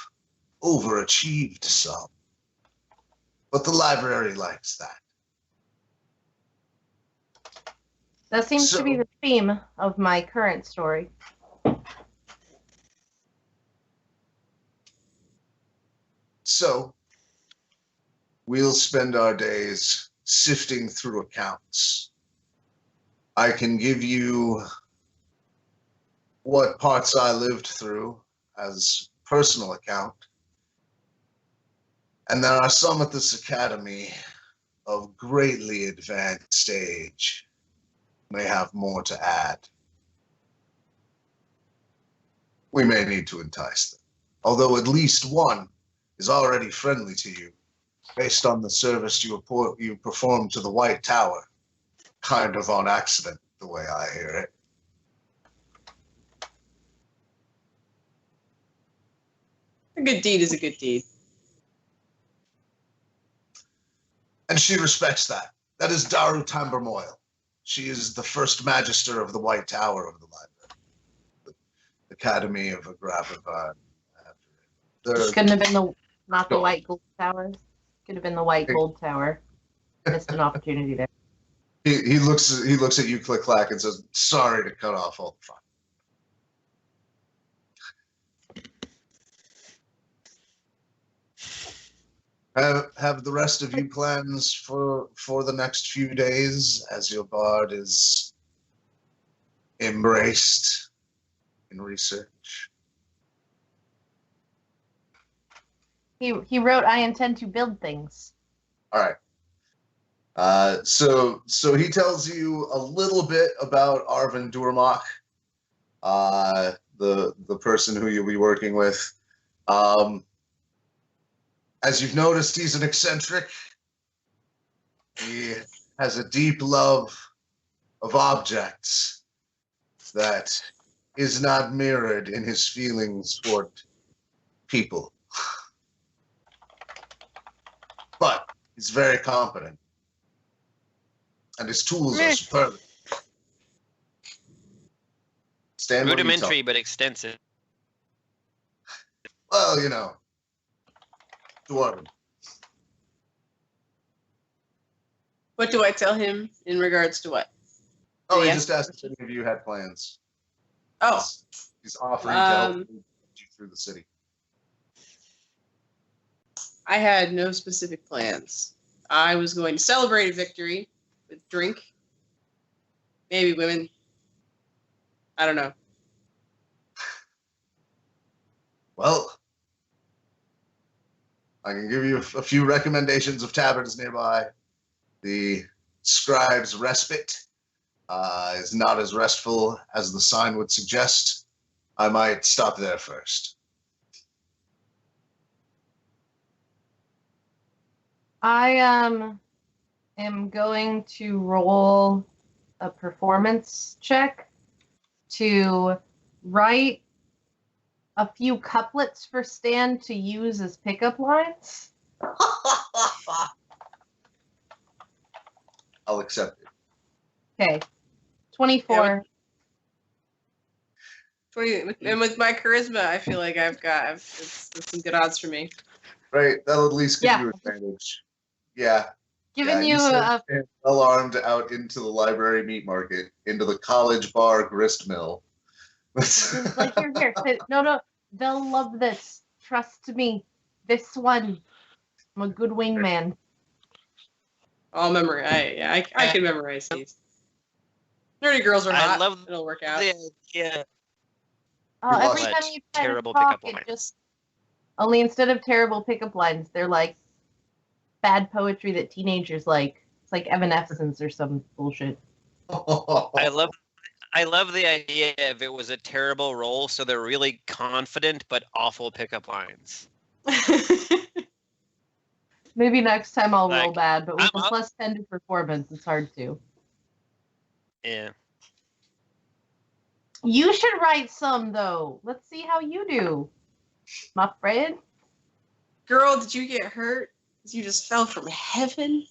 overachieved some. But the library likes that. That seems to be the theme of my current story. So, we'll spend our days sifting through accounts. I can give you what parts I lived through as personal account. And there are some at this academy of greatly advanced age. May have more to add. We may need to entice them, although at least one is already friendly to you, based on the service you performed to the White Tower, kind of on accident, the way I hear it. A good deed is a good deed. And she respects that. That is Daru Tambermoil. She is the first magister of the White Tower of the library. The Academy of Agravivan. Couldn't have been the White Gold Tower. Could have been the White Gold Tower. Missed an opportunity there. He looks at you, CliqClaq, and says, "Sorry to cut off all the fun." Have the rest of you plans for the next few days as your bard is embraced in research? He wrote, "I intend to build things." All right. So he tells you a little bit about Arvin Durmach, the person who you'll be working with. As you've noticed, he's an eccentric. He has a deep love of objects that is not mirrored in his feelings toward people. But he's very competent. And his tools are superb. Rudimentary but extensive. Well, Dwarven. What do I tell him in regards to what? Oh, he just asked if any of you had plans. Oh. He's offering to help you through the city. I had no specific plans. I was going to celebrate a victory with drink. Maybe women. I don't know. Well, I can give you a few recommendations of taverns nearby. the scribe's respite is not as restful as the sign would suggest, I might stop there first. I am going to roll a performance check to write a few couplets for Stan to use as pickup lines. I'll accept it. Okay. 24. And with my charisma, I feel like it's some good odds for me. Right, that'll at least give Yeah. you advantage. Yeah. Giving you sent a him well-armed out into the library meat market, into the college bar grist mill. It's like you're here. No, they'll love this. Trust me. This one. I'm a good wingman. I'll memorize. I can memorize these. Nerdy girls are hot. It'll work out. Yeah. Oh, every What time you try to terrible talk, pickup it just only instead of terrible pickup lines, they're like bad poetry that teenagers like. It's like Evanescence or some bullshit. I love the idea if it was a terrible role, so they're really confident but awful pickup lines. Maybe next time I'll roll Like, bad, but with I'm a up. plus 10 to performance, it's hard to. Yeah. You should write some though. Let's see how you do, my friend. Girl, did you get hurt? You just fell from heaven?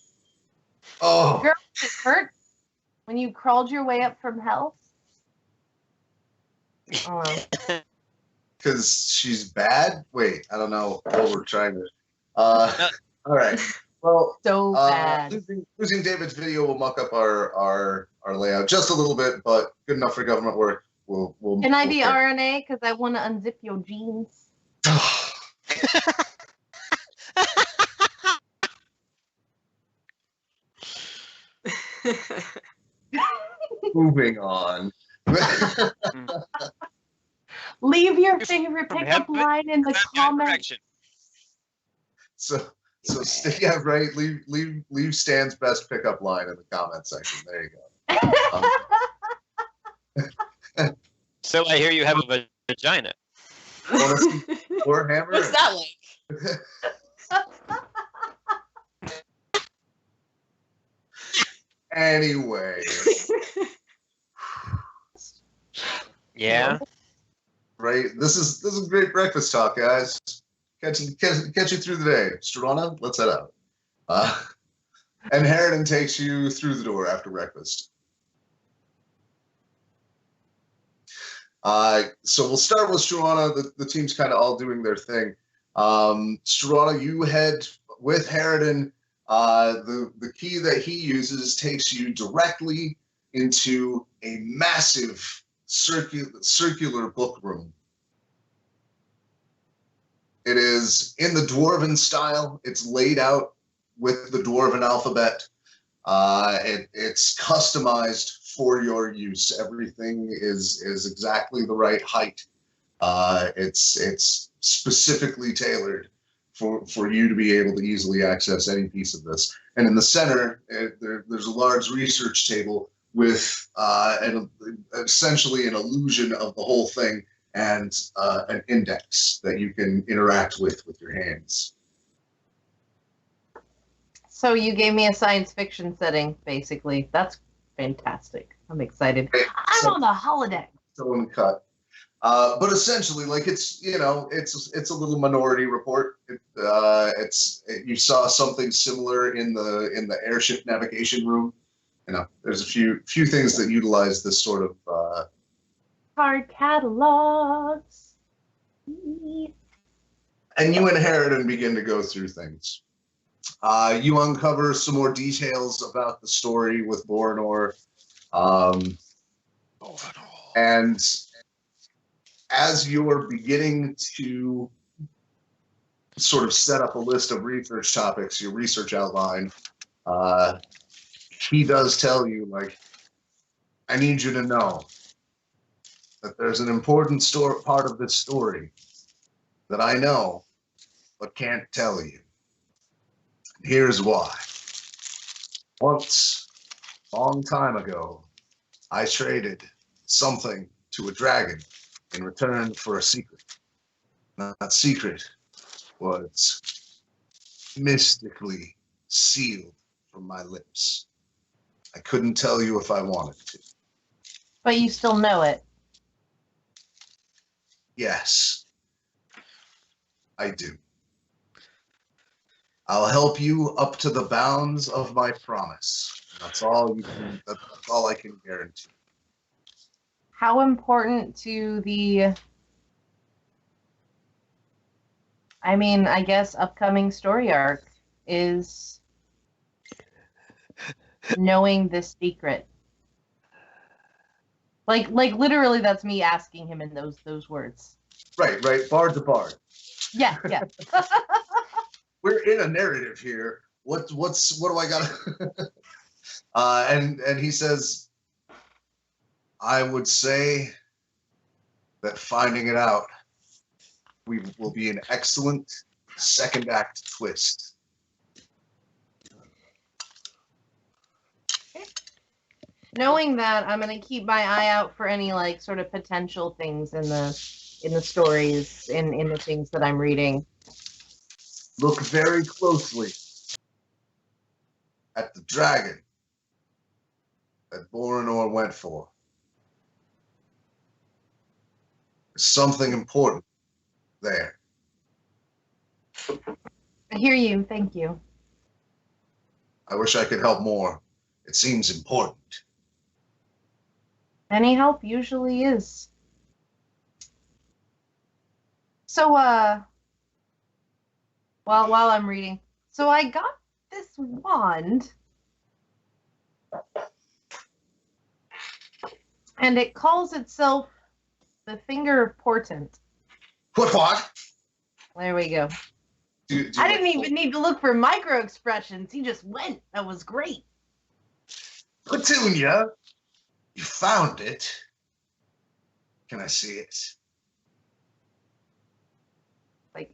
Oh, Girl, it hurt when you crawled your way up from hell. Oh, because she's bad? Wait, I don't know what we're trying to... all right. Well, so bad. losing David's video will muck up our layout just a little bit, but good enough for government work. We'll Can I we'll be fix it. RNA? Because I want to unzip your jeans. Moving on. Leave your Just favorite from pickup heaven line in the That comments. direction. So yeah, right. Leave Stan's best pickup line in the comment section. There you go. So I hear you have a vagina. Want to see Warhammer? What's that Anyway, Yeah. right. This is great breakfast talk, guys. Catch you through the day. Struana, let's head out. And Harridan takes you through the door after breakfast. So we'll start with Struana. The team's kind of all doing their thing. Struana, you head with Harridan. The key that he uses takes you directly into a massive circular book room. It is in the Dwarven style. It's laid out with the Dwarven alphabet. It's customized for your use. Everything is exactly the right height. It's specifically tailored for you to be able to easily access any piece of this. And in the center, there's a large research table with essentially an illusion of the whole thing and an index that you can interact with your hands. So you gave me a science fiction setting, basically. That's fantastic. I'm excited. I'm on the holodeck. So in cut. But essentially, like it's a little Minority Report. You saw something similar in the airship navigation room. There's a few things that utilize this sort of Card catalogs. and you and Harridan begin to go through things. You uncover some more details about the story with Voronor. And as you're beginning to sort of set up a list of research topics, your research outline, he does tell you, like, I need you to know that there's an important part of this story that I know but can't tell you. Here's why. Once, long time ago, I traded something to a dragon in return for a secret. That secret was mystically sealed from my lips. I couldn't tell you if I wanted to. But you still know it. Yes, I do. I'll help you up to the bounds of my promise. That's all that's all I can guarantee. How important to the, I guess, upcoming story arc is knowing this secret? Like literally, that's me asking him in those words. Right. Bard to bard. Yeah. We're in a narrative here. What do I got? And he says, I would say that finding it out will be an excellent second act twist. Knowing that, I'm gonna keep my eye out for any sort of potential things in the stories, in the things that I'm reading. Look very closely at the dragon that Borinor went for. There's something important there. I hear you. Thank you. I wish I could help more. It seems important. Any help usually is. So, while I'm reading, so I got this wand, and it calls itself the Finger of Portent. What? There we go. Do I didn't even need to look for micro expressions. He just went. That was great. Petunia, you found it. Can I see it?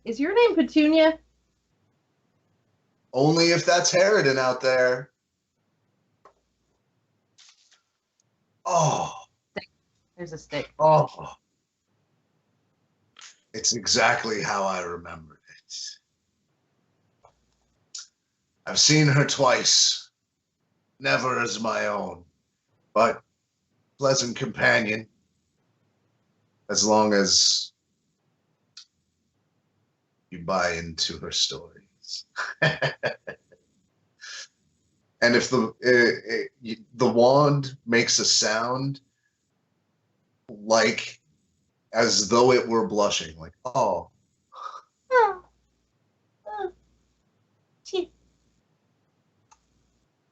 Is your name Petunia? Only if that's Harridan out there. Oh. There's a stick. Oh. It's exactly how I remembered it. I've seen her twice. Never as my own, but pleasant companion. As long as you buy into her stories. And if the wand makes a sound like as though it were blushing, like, oh.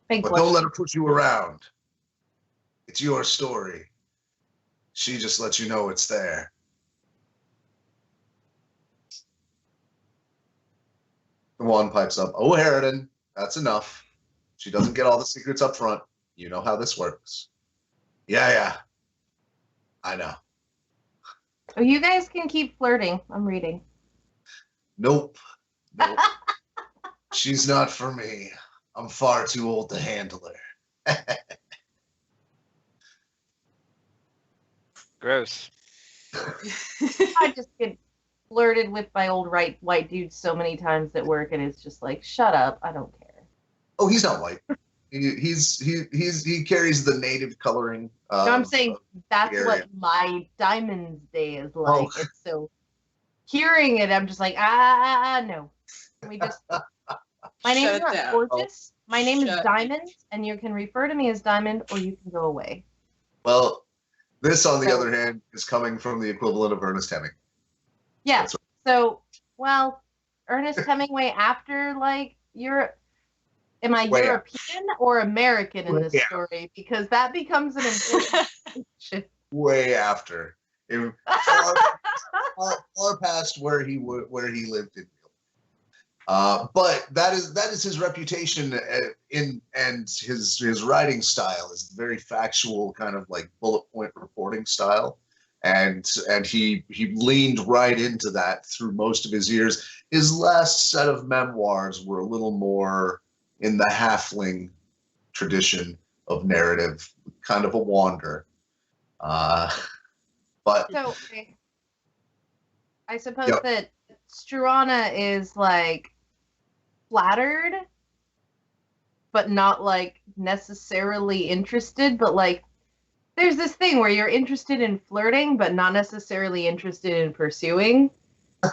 Big But blush. don't let her push you around. It's your story. She just lets you know it's there. The wand pipes up. Oh, Harridan, that's enough. She doesn't get all the secrets up front. You know how this works. Yeah. I know. Oh, you guys can keep flirting. I'm reading. Nope. She's not for me. I'm far too old to handle her. Gross. I just get flirted with by old white dudes so many times at work, and it's just like, shut up, I don't care. Oh, he's not white. He carries the native coloring. No, I'm saying that's area. what my Diamonds Day is like. Oh. It's so hearing it, I'm just like, no. We just. My name is Shut not down. Gorgeous. My name is Shut Diamond, and you can refer to me as Diamond, or you can go away. Well, this, on the So- other hand, is coming from the equivalent of Ernest Heming. Yeah. That's So, well, Ernest Hemingway after am I Way European or American in this Yeah. story? Because that becomes an important question. Way after, far past where he lived in. But that is his reputation and his writing style is very factual, kind of like bullet point reporting style, and he leaned right into that through most of his years. His last set of memoirs were a little more in the halfling tradition of narrative, kind of a wander. But So I suppose Yep. that Struana is like flattered, but not like necessarily interested. But like, there's this thing where you're interested in flirting, but not necessarily interested in pursuing.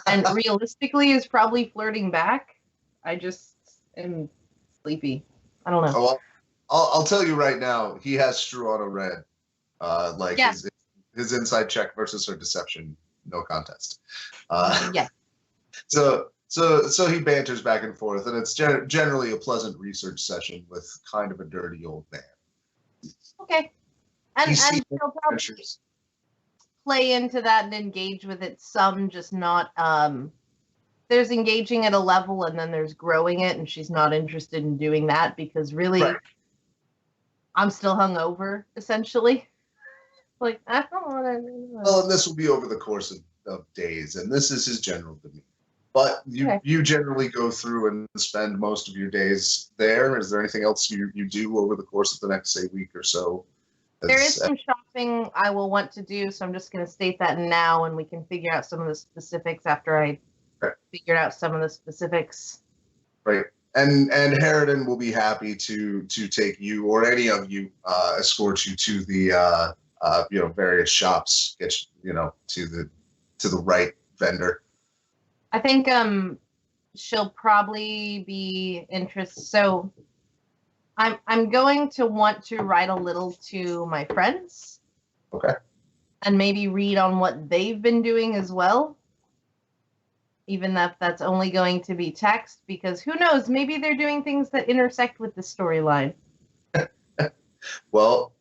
And realistically, is probably flirting back. I just am sleepy. I don't know. well, I'll tell you right now, he has Struana read. Like Yeah. his inside check versus her deception, no contest. Uh, Yeah. So he banters back and forth, and it's generally a pleasant research session with kind of a dirty old man. Okay. And He's seen he'll probably adventures. play into that and engage with it some, just not there's engaging at a level and then there's growing it, and she's not interested in doing that because really Right. I'm still hungover, essentially. Like, I don't want to. Well, and this will be over the course of days, and this is his general demeanor. But Okay. you generally go through and spend most of your days there. Is there anything else you do over the course of the next, say, week or so? There is some shopping I will want to do, so I'm just going to state that now, and we can figure out some of the specifics after I figured out some of the specifics. Right. And Harridan will be happy to take you or any of you, escort you to the various shops, get to the right vendor. I think she'll probably be interested. So I'm going to want to write a little to my friends. Okay. And maybe read on what they've been doing as well. Even if that's only going to be text, because who knows, maybe they're doing things that intersect with the storyline. Well,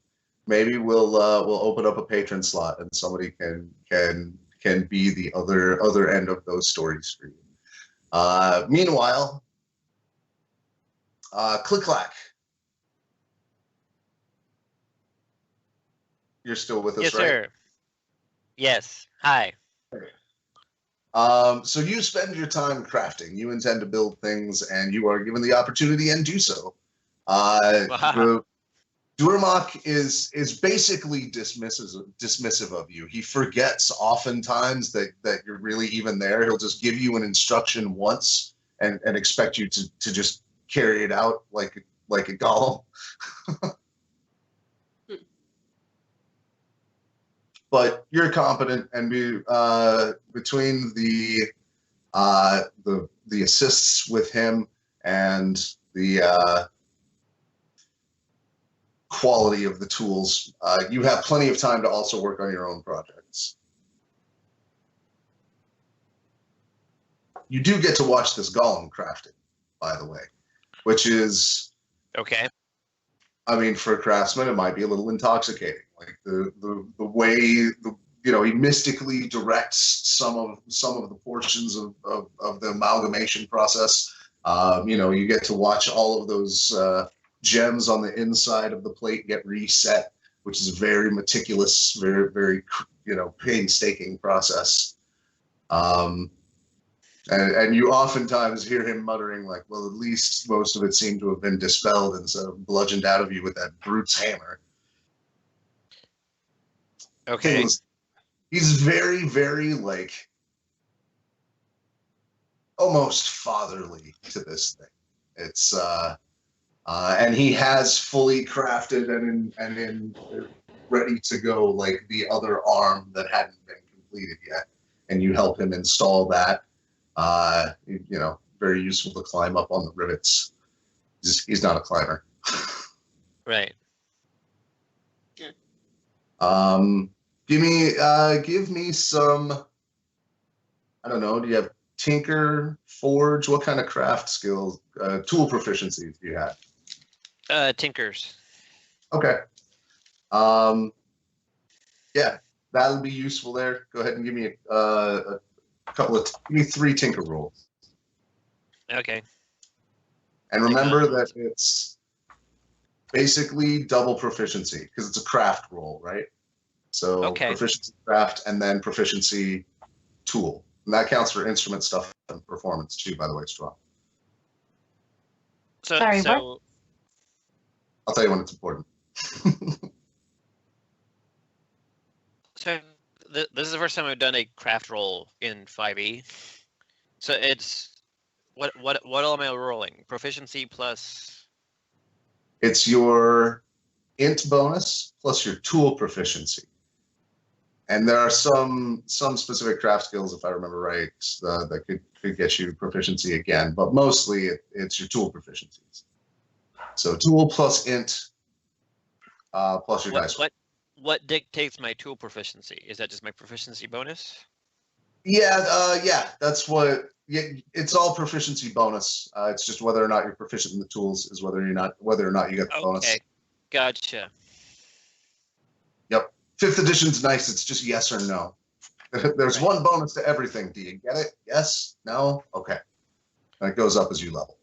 maybe we'll open up a patron slot and somebody can be the other end of those stories for you. Meanwhile, CliqClaq. You're still with us, Yes, right? sir. Yes. Hi. So you spend your time crafting. You intend to build things, and you are given the opportunity and do so. Durmok is basically dismissive of you. He forgets oftentimes that you're really even there. He'll just give you an instruction once and expect you to just carry it out like a golem. But you're competent, and between the assists with him and the quality of the tools, you have plenty of time to also work on your own projects. You do get to watch this golem crafting, by the way, which is Okay. I mean, for a craftsman, it might be a little intoxicating. Like the way he mystically directs some of the portions of the amalgamation process. You get to watch all of those gems on the inside of the plate get reset, which is a very meticulous, very, very painstaking process. And you oftentimes hear him muttering like, well, at least most of it seemed to have been dispelled instead of bludgeoned out of you with that brute's hammer. Okay. He's very, very, like, almost fatherly to this thing. It's, and he has fully crafted and in ready to go, like, the other arm that hadn't been completed yet. And you help him install that. Very useful to climb up on the rivets. He's not a climber. Right. Give me some, I don't know, do you have tinker, forge? What kind of craft skills, tool proficiencies do you have? Tinkers. Okay. Yeah, that'll be useful there. Go ahead and give me a give me 3 tinker rolls. Okay. And remember that it's basically double proficiency because it's a craft roll, right? So proficiency craft and then proficiency tool. And that counts for instrument stuff and performance too, by the way, Strong. Sorry, what? I'll tell you when it's important. So this is the first time I've done a craft roll in 5e. So it's what am I rolling? Proficiency plus. It's your int bonus plus your tool proficiency. And there are some specific craft skills, if I remember right, that could get you proficiency again. But mostly it's your tool proficiencies. So tool plus int plus your dice. What dictates my tool proficiency? Is that just my proficiency bonus? Yeah, that's what. Yeah, it's all proficiency bonus. It's just whether or not you're proficient in the tools is whether or not you get the bonus. Okay, gotcha. Yep. 5th edition's nice. It's just yes or no. There's one bonus to everything. Do you get it? Yes? No? Okay. And it goes up as you level.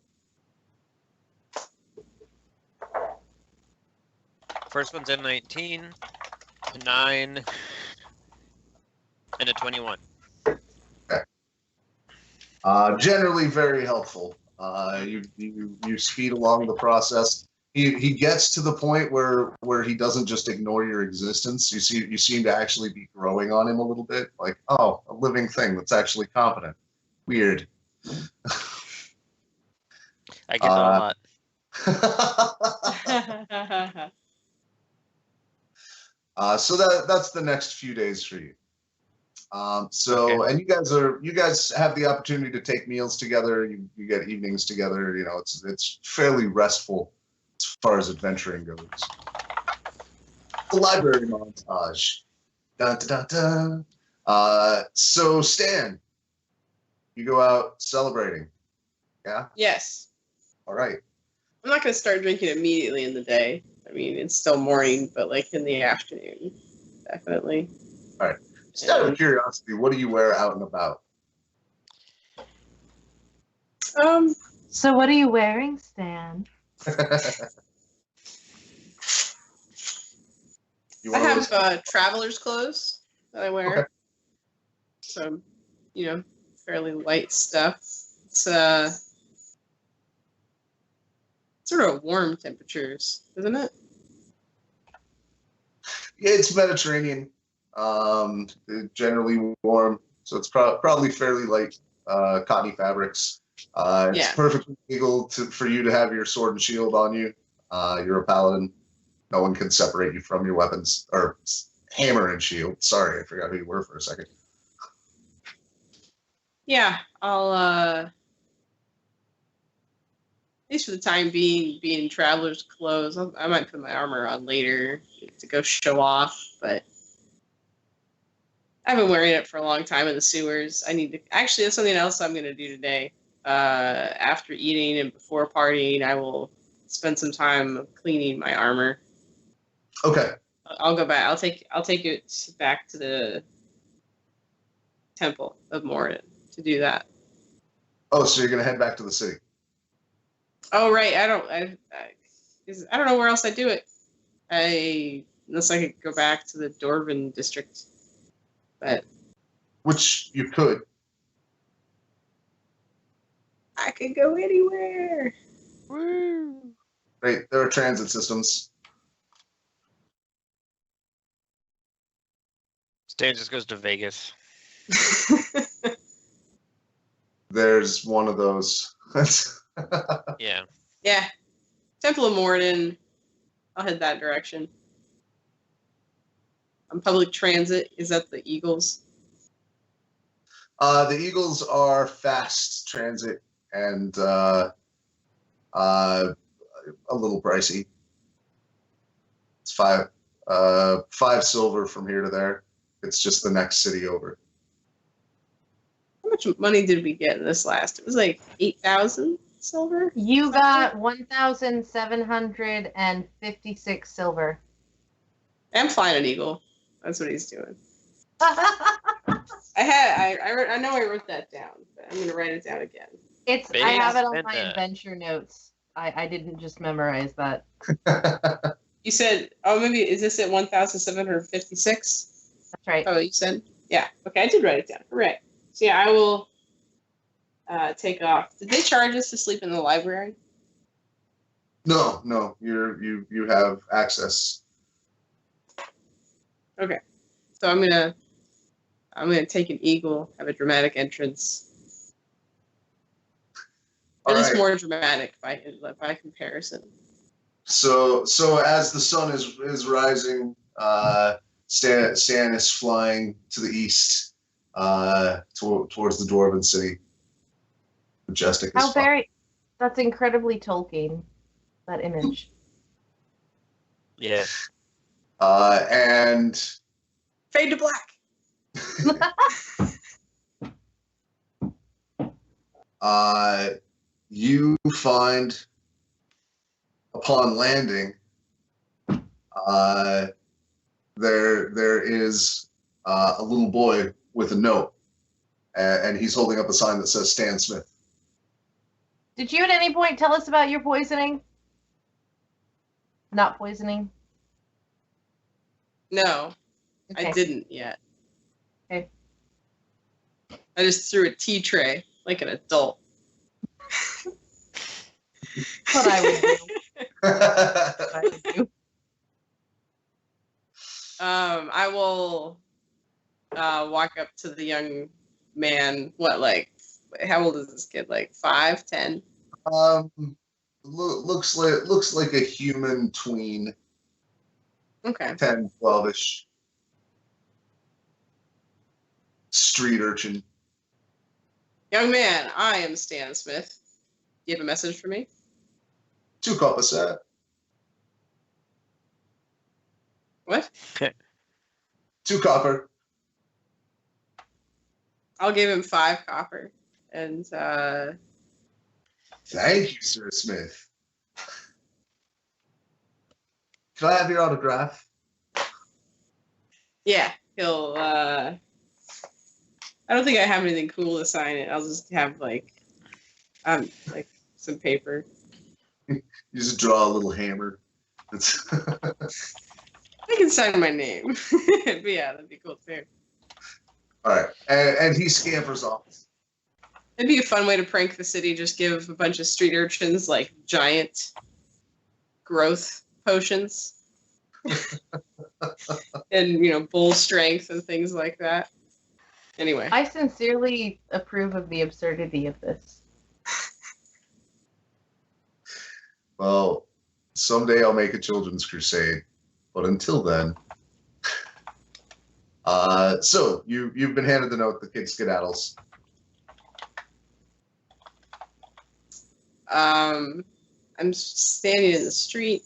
First one's a 19, a 9, and a 21. Okay. Generally very helpful. You speed along the process. He gets to the point where he doesn't just ignore your existence. You seem to actually be growing on him a little bit. Like, oh, a living thing that's actually competent. Weird. I get that a lot. So that's the next few days for you. Okay. And you guys have the opportunity to take meals together. You get evenings together. You know, it's fairly restful as far as adventuring goes. The library montage. Dun, dun, dun, dun. So Stan, you go out celebrating. Yeah? Yes. All right. I'm not going to start drinking immediately in the day. I mean, it's still morning, but like in the afternoon, definitely. All right. Just out of curiosity, what do you wear out and about? So what are you wearing, Stan? I have traveler's clothes that I wear. Okay. So, fairly light stuff. It's sort of warm temperatures, isn't it? Yeah, it's Mediterranean. Generally warm, so it's probably fairly light, cottony fabrics. It's perfectly legal for you to have your sword and shield on you. You're a paladin. No one can separate you from your weapons, or hammer and shield. Sorry, I forgot who you were for a second. Yeah, I'll at least for the time being in traveler's clothes. I might put my armor on later to go show off, but I've been wearing it for a long time in the sewers. Actually, that's something else I'm going to do today. After eating and before partying, I will spend some time cleaning my armor. Okay. I'll go back. I'll take it back to the Temple of Moradin to do that. Oh, so you're going to head back to the city? Oh, right. I don't know where else I do it. Unless I could go back to the Dwarven district. But which you could. I could go anywhere. Woo! Right, there are transit systems. Stan just goes to Vegas. There's one of those. Yeah. Yeah. Temple of Moradin. I'll head that direction. On public transit, is that the Eagles? The Eagles are fast transit and a little pricey. It's five silver from here to there. It's just the next city over. How much money did we get in this last? It was like 8,000 silver? You got 1,756 silver. I'm flying an Eagle. That's what he's doing. I I know I wrote that down, but I'm gonna write it down again. I have it on my adventure notes. I didn't just memorize that. You said, maybe is this at 1,756? That's right. Oh, you said, yeah. Okay, I did write it down. Correct. So yeah, I will take off. Did they charge us to sleep in the library? No, you have access. Okay. So I'm gonna take an eagle, have a dramatic entrance. Or All at least right. more dramatic by comparison. So as the sun is rising, Stan is flying to the east, towards the Dwarven city. Majestic as fuck. That's incredibly Tolkien, that image. Yeah. And Fade to black. you find upon landing, there is a little boy with a note, and he's holding up a sign that says Stan Smith. Did you at any point tell us about your poisoning? Not poisoning? No, Okay. I didn't yet. Okay. I just threw a tea tray like an adult. What I would do. What I would do. I will walk up to the young man. How old is this kid? Like 5, 10? Looks like a human tween, Okay. 10, 12-ish. Street urchin. Young man, I am Stan Smith. Do you have a message for me? 2 copper, sir. What? 2 copper. I'll give him 5 copper. And Thank you, Sir Smith. Can I have your autograph? yeah, he'll I don't think I have anything cool to sign it. I'll just have like some paper. You just draw a little hammer. It's I can sign my name. But yeah, that'd be cool too. all right, and he scampers off. It'd be a fun way to prank the city. Just give a bunch of street urchins like giant growth potions, and bull strength and things like that. Anyway, I sincerely approve of the absurdity of this. Well, someday I'll make a children's crusade, but until then. So you've been handed the note. The kid skedaddles. I'm standing in the street.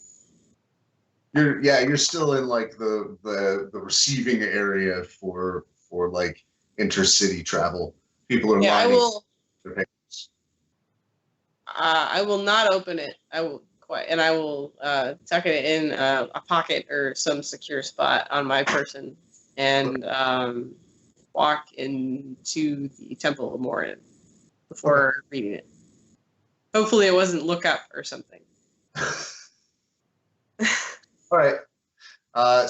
You're still in like the receiving area for like intercity travel. People are Yeah, lining their papers. I will not open it. I will tuck it in a pocket or some secure spot on my person and walk into the Temple of Morin before reading it. Hopefully, it wasn't look up or something. All right.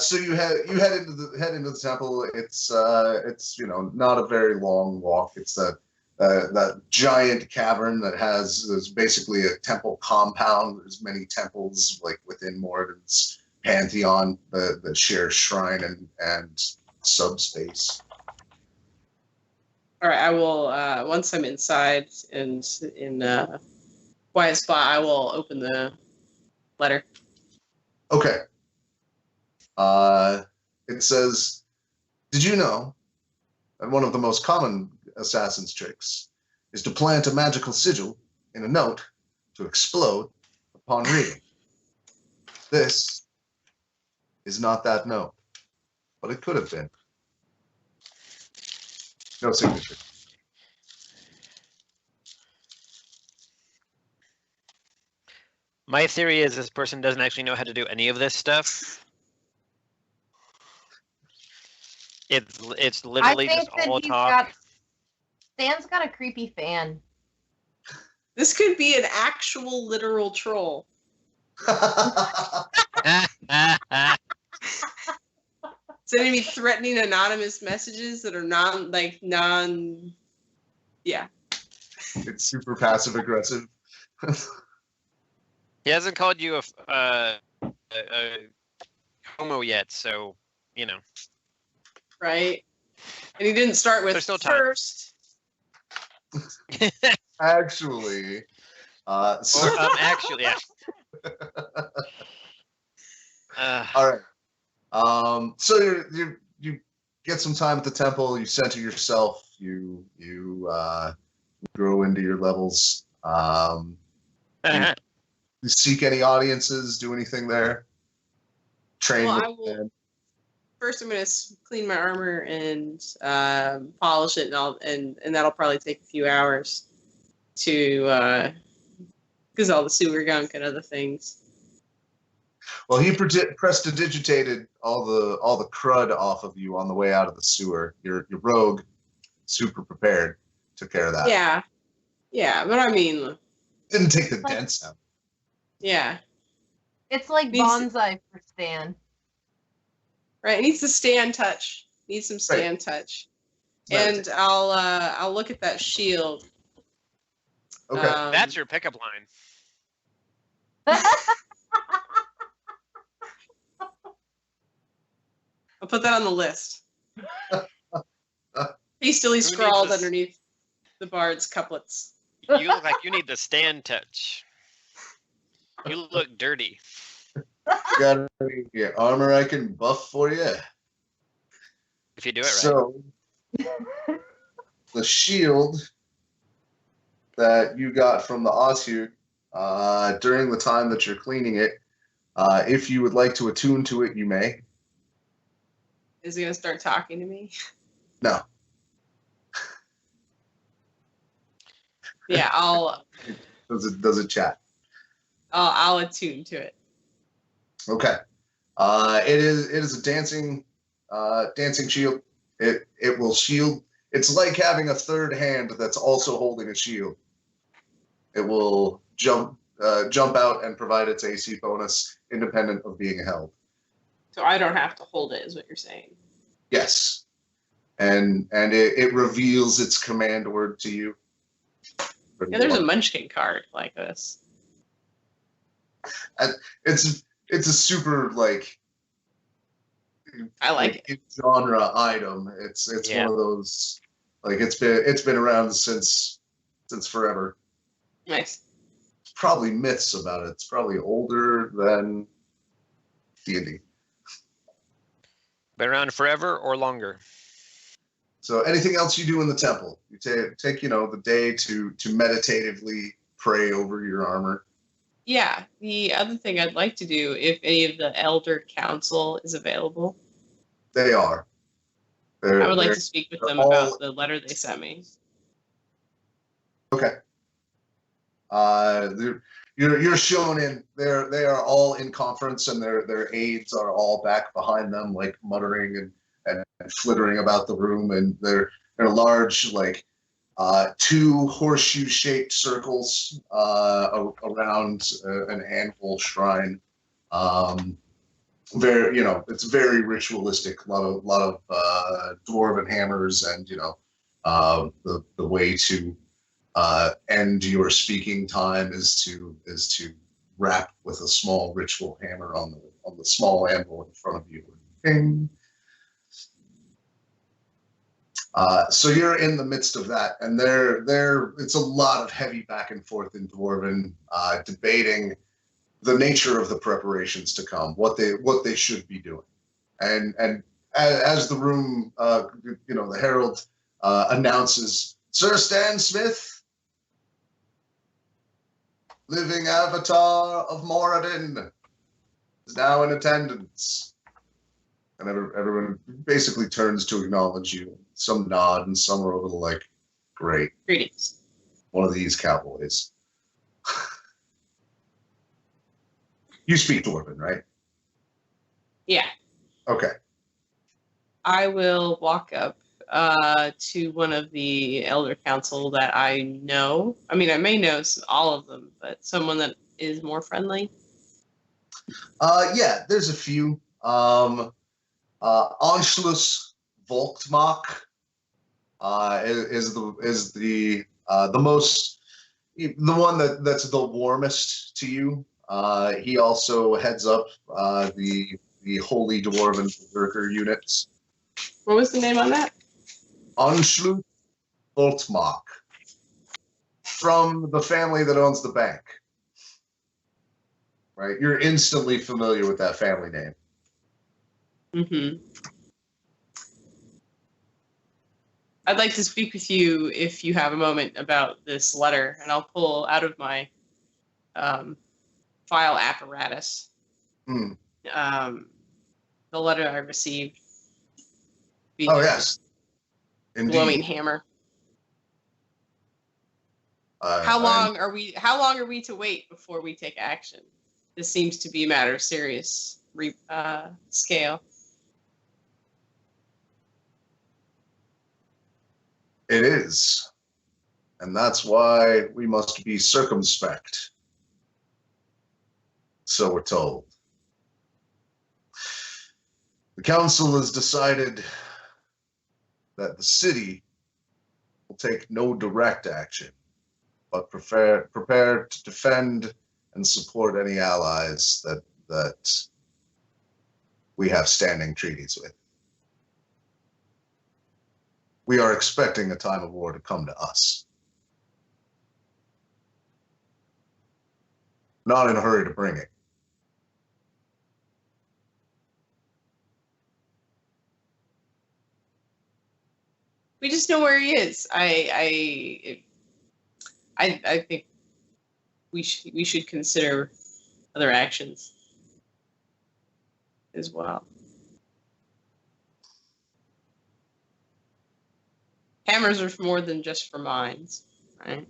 So you head into the temple. It's not a very long walk. It's that giant cavern that is basically a temple compound. There's many temples like within Moradin's pantheon that share shrine and subspace. All right, I will once I'm inside and in a quiet spot, I will open the letter. Okay. It says, "Did you know that one of the most common assassin's tricks is to plant a magical sigil in a note to explode upon reading? This is not that note, but it could have been. No signature." My theory is this person doesn't actually know how to do any of this stuff. It's literally just all talk. Stan's got a creepy fan. This could be an actual literal troll. Sending me threatening anonymous messages that are yeah. It's super passive aggressive. He hasn't called you a homo yet, so you know. Right? And he didn't start with There's still time. first. Actually, so, Or actually, yeah. all right. So you get some time at the temple. You center yourself. You grow into your levels. You seek any audiences? Do anything there? Train. Well, I with will- them. First, I'm gonna clean my armor and polish it, and that'll probably take a few hours to because all the sewer gunk and other things. Well, he prestidigitated all the crud off of you on the way out of the sewer. Your rogue, super prepared, took care of that. Yeah, but I mean, Didn't take the dents out. yeah, It's like Needs- bonsai for Stan. right. It needs to stand touch. Needs some stand touch. And I'll look at that shield. Okay. That's your pickup line. I'll put that on the list. Hastily needs scrawled this? underneath the bard's couplets. You look like you need the stand touch. You look dirty. Got any armor I can buff for you? If you do it right. So, the shield that you got from the Oshute during the time that you're cleaning it, if you would like to attune to it, you may. Is he gonna start talking to me? No. Yeah, Does it chat? I'll attune to it. Okay. It is a dancing shield. It will shield. It's like having a third hand that's also holding a shield. It will jump out and provide its AC bonus independent of being held. So I don't have to hold it, is what you're saying. Yes. And it reveals its command word to you. Yeah, there's a Munchkin card like this. It's a super like I like it. genre item. It's Yeah. one of those like it's been around since forever. Nice. There's probably myths about it. It's probably older than D&D. Been around forever or longer. So anything else you do in the temple? You take the day to meditatively pray over your armor. Yeah, the other thing I'd like to do, if any of the Elder Council is available, They are. I would like to speak with them about the letter they sent me. Okay. You're shown in. They are all in conference, and their aides are all back behind them, like muttering and flittering about the room, and they're large, like 2 horseshoe-shaped circles around an anvil shrine. It's very ritualistic. A lot of dwarven hammers, and the way to end your speaking time is to rap with a small ritual hammer on the small anvil in front of you. Ding. So you're in the midst of that, and it's a lot of heavy back and forth in Dwarven, debating the nature of the preparations to come, what they should be doing, and as the room, the herald announces, Sir Stan Smith, living avatar of Moradin, is now in attendance. And everyone basically turns to acknowledge you. Some nod, and some are a little like, great. Greetings. One of these cowboys. You speak Dwarven, right? Yeah, Okay. I will walk up to one of the Elder Council that I know. I mean, I may know all of them, but someone that is more friendly. Yeah, there's a few. Anschluss Volkmach is the most, the one that's the warmest to you. He also heads up the Holy Dwarven Berserker units. What was the name on that? Anschluss Voltmark. From the family that owns the bank. Right? You're instantly familiar with that family name. Mm-hmm. I'd like to speak with you if you have a moment about this letter, and I'll pull out of my file apparatus the letter I received. Oh, yes. Indeed. Glowing hammer. How long are we to wait before we take action? This seems to be a matter of serious scale. It is. And that's why we must be circumspect. So we're told. The council has decided that the city will take no direct action, but prepare to defend and support any allies that we have standing treaties with. We are expecting a time of war to come to us. Not in a hurry to bring it. We just know where he is. I think we should consider other actions as well. Hammers are more than just for mines, right?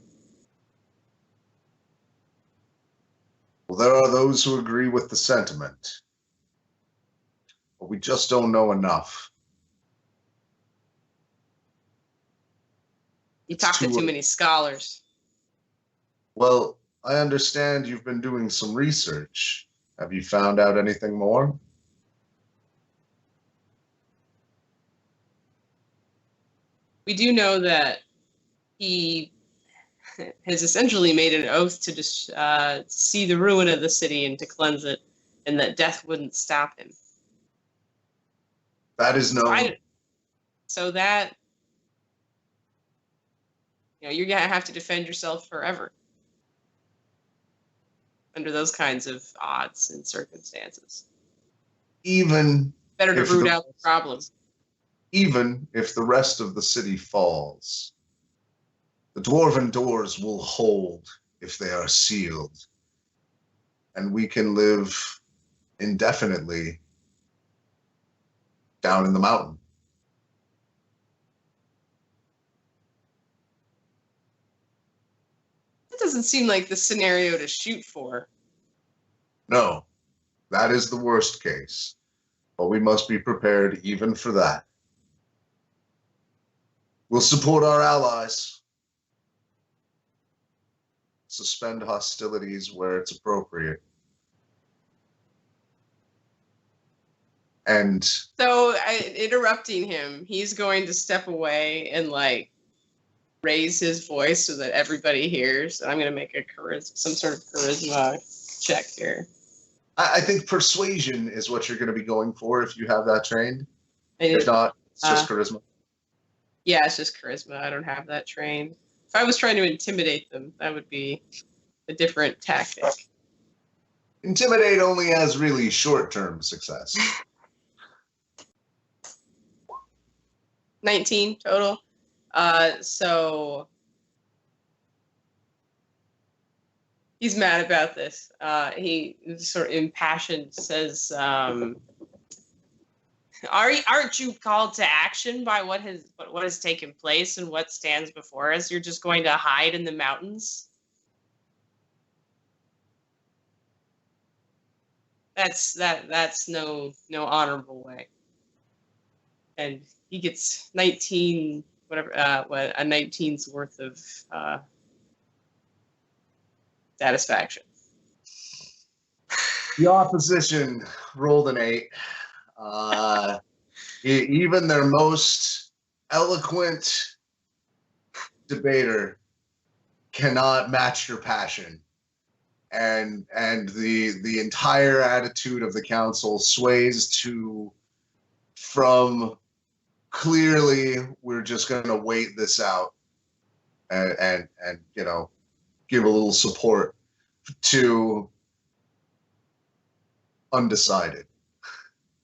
Well, there are those who agree with the sentiment, but we just don't know enough. You talk to too many scholars. Well, I understand you've been doing some research. Have you found out anything more? We do know that he has essentially made an oath to just see the ruin of the city and to cleanse it, and that death wouldn't stop him. That is known. So that, you're gonna have to defend yourself forever under those kinds of odds and circumstances. Even better to root out the problem. Even if the rest of the city falls, the dwarven doors will hold if they are sealed, and we can live indefinitely down in the mountain. That doesn't seem like the scenario to shoot for. No, that is the worst case, but we must be prepared even for that. We'll support our allies. Suspend hostilities where it's appropriate. And so, interrupting him, he's going to step away and raise his voice so that everybody hears. And I'm going to make some sort of charisma check here. I think persuasion is what you're going to be going for if you have that trained. If not, it's just charisma. Yeah, it's just charisma. I don't have that trained. If I was trying to intimidate them, that would be a different tactic. Intimidate only has really short-term success. 19 total. So he's mad about this. He sort of impassioned says, aren't you called to action by what has taken place and what stands before us? You're just going to hide in the mountains? That's no honorable way. And he gets 19, whatever, a 19's worth of satisfaction. The opposition rolled an 8. Even their most eloquent debater cannot match your passion. and the entire attitude of the council sways from clearly we're just going to wait this out and give a little support to undecided,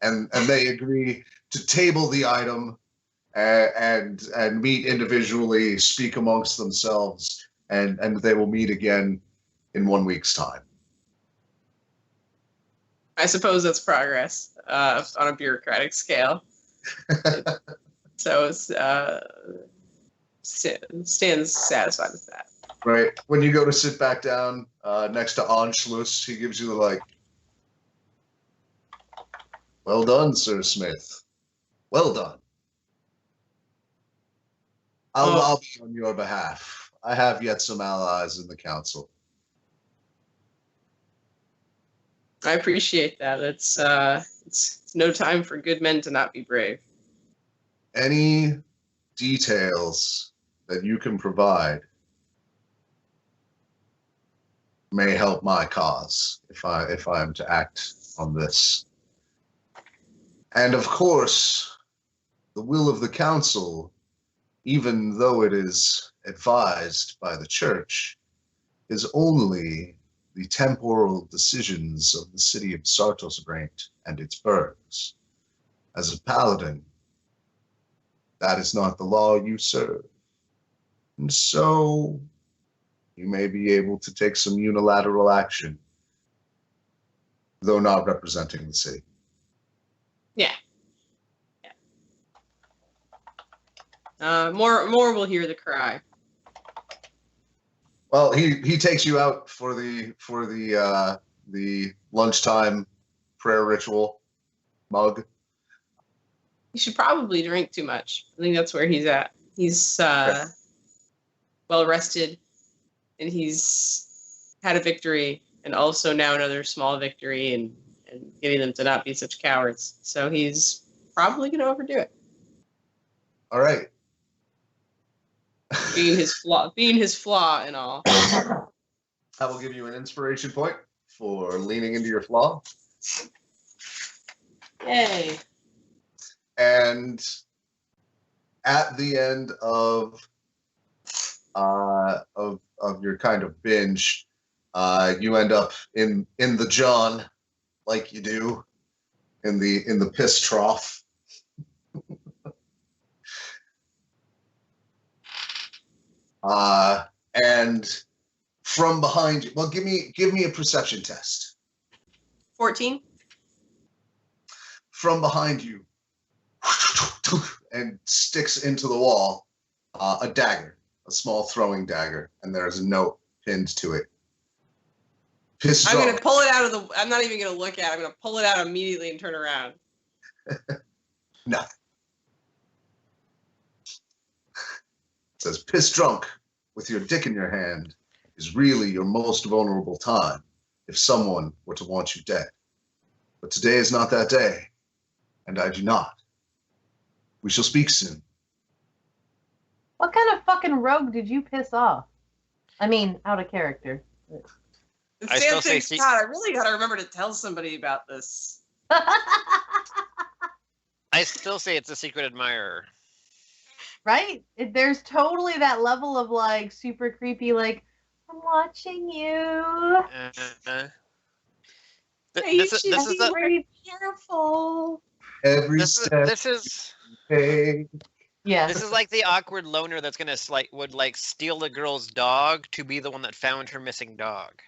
and they agree to table the item and meet individually, speak amongst themselves, and they will meet again in 1 week's time. I suppose that's progress on a bureaucratic scale. So it's stands satisfied with that. Right. When you go to sit back down next to Anschluss, he gives you the like, "Well done, Sir Smith. Well done. I'll lobby on your behalf. I have yet some allies in the council." I appreciate that. It's no time for good men to not be brave. Any details that you can provide may help my cause if I am to act on this. And of course, the will of the council, even though it is advised by the church, is only the temporal decisions of the city of Sartosbrant and its burghs. As a paladin, that is not the law you serve. And so you may be able to take some unilateral action, though not representing the city. Yeah. More will hear the cry. Well, he takes you out for the lunchtime prayer ritual mug. He should probably drink too much. I think that's where he's at. He's well rested, and he's had a victory, and also now another small victory, and getting them to not be such cowards. So he's probably going to overdo it. All right. Being his flaw and all. I will give you an inspiration point for leaning into your flaw. Yay. And at the end of your kind of binge, you end up in the John, like you do, in the piss trough. And from behind you, well, give me a perception test. 14. From behind you, and sticks into the wall a dagger, a small throwing dagger, and there's a note pinned to it. Piss I'm drunk. going to pull it out of the... I'm not even going to look at it. I'm going to pull it out immediately and turn around. Nothing. It says, "Piss drunk with your dick in your hand is really your most vulnerable time if someone were to want you dead. But today is not that day, and I do not. We shall speak soon." What kind of fucking rogue did you piss off? I mean, out of character. I still say God, I really got to remember to tell somebody about this. I still say it's a secret admirer. Right? There's totally that level of like super creepy, like, I'm watching you. This is Be very careful. Every step this is hey. Yeah. this is like the awkward loner that's gonna would steal the girl's dog to be the one that found her missing dog.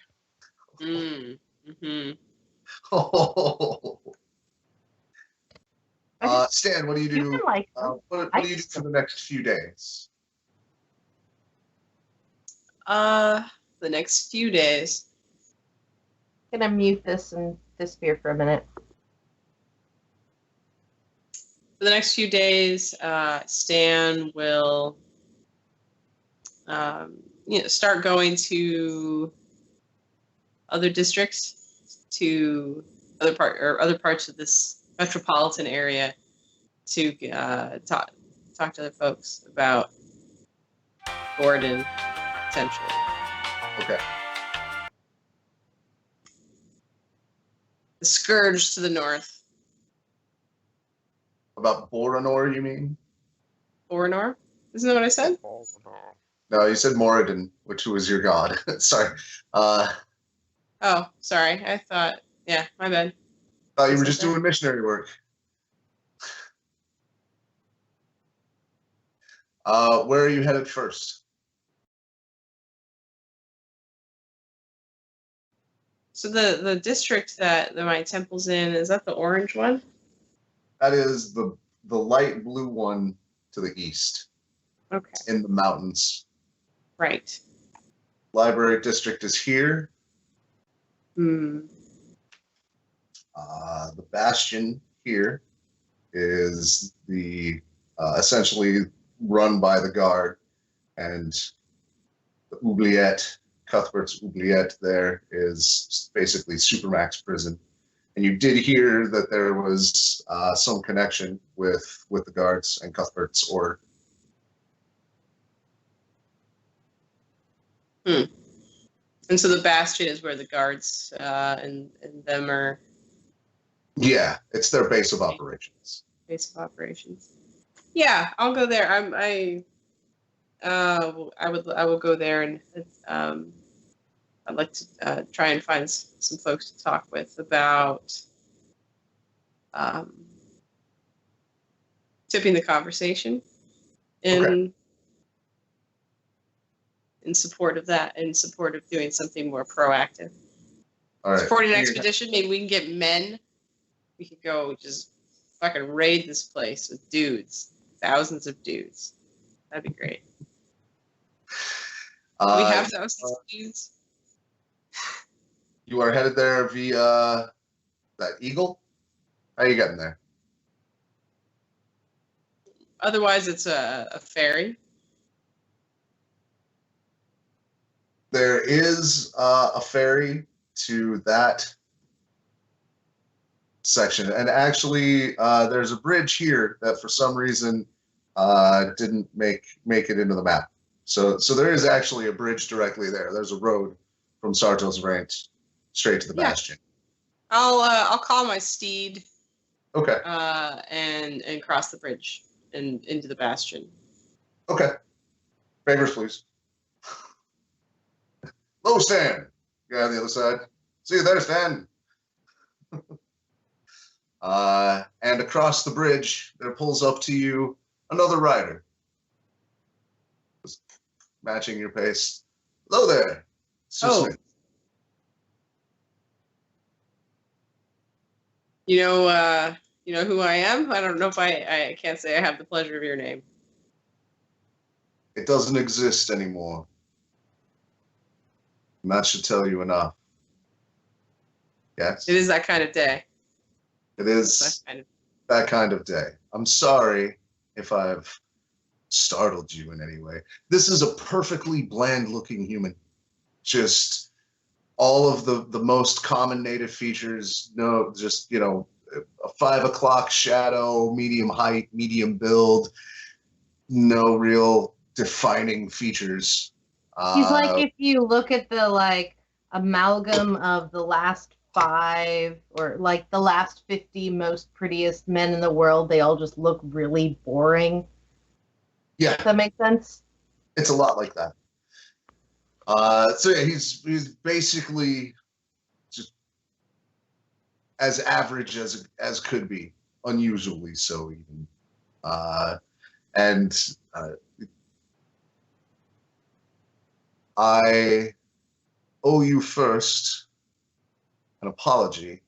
Mm-hmm. Oh. Stan, what do you do? You can like What do you do for the next few days? The next few days. I'm gonna mute this and disappear for a minute. For the next few days, Stan will, start going to other districts, to other parts of this metropolitan area, to talk to other folks about Gordon, potentially. Okay. The Scourge to the north. About Boronor, you mean? Orinor? Isn't that what I said? No, you said Moradin, which was your god. Sorry. Oh, sorry. I thought. Yeah, my bad. Thought you were just doing missionary work. Where are you headed first? So the district that my temple's in, is that the orange one? That is the light blue one to the east. Okay. In the mountains. Right. Library district is here. Hmm. The bastion here is the essentially run by the guard, and the oubliette, Cuthbert's oubliette there is basically Supermax prison. And you did hear that there was some connection with the guards and Cuthbert's order. And so the bastion is where the guards and them are. Yeah, it's their base of operations. Base of operations. Yeah, I'll go there. I will go there, and I'd like to try and find some folks to talk with about tipping the conversation in support of that, in support of doing something more proactive. All right. Supporting an expedition, maybe we can get men. We could go just fucking raid this place with dudes, thousands of dudes. That'd be great. We have thousands of dudes. You are headed there via that Eagle? How are you getting there? Otherwise, it's a ferry. There is a ferry to that section, and actually, there's a bridge here that for some reason didn't make it into the map. So there is actually a bridge directly there. There's a road from Sarto's Ranch straight to the bastion. I'll call my steed. Okay. And cross the bridge and into the bastion. Okay. Favors, please. Low Stan. Guy on the other side. See you there, Stan. And across the bridge, there pulls up to you another rider. Just matching your pace. Hello there. Sue Smith. You know who I am? I don't know if I can't say I have the pleasure of your name. It doesn't exist anymore. And that should tell you enough. Yes? It is that kind of day. It is that kind of day. I'm sorry if I've startled you in any way. This is a perfectly bland-looking human. Just all of the most common native features. No, just, a 5 o'clock shadow, medium height, medium build. No real defining features. He's like if you look at the amalgam of the last 5 or the last 50 most prettiest men in the world, they all just look really boring. Yeah. Does that make sense? It's a lot like that. So yeah, he's basically just as average as could be, unusually so even. I owe you first an apology,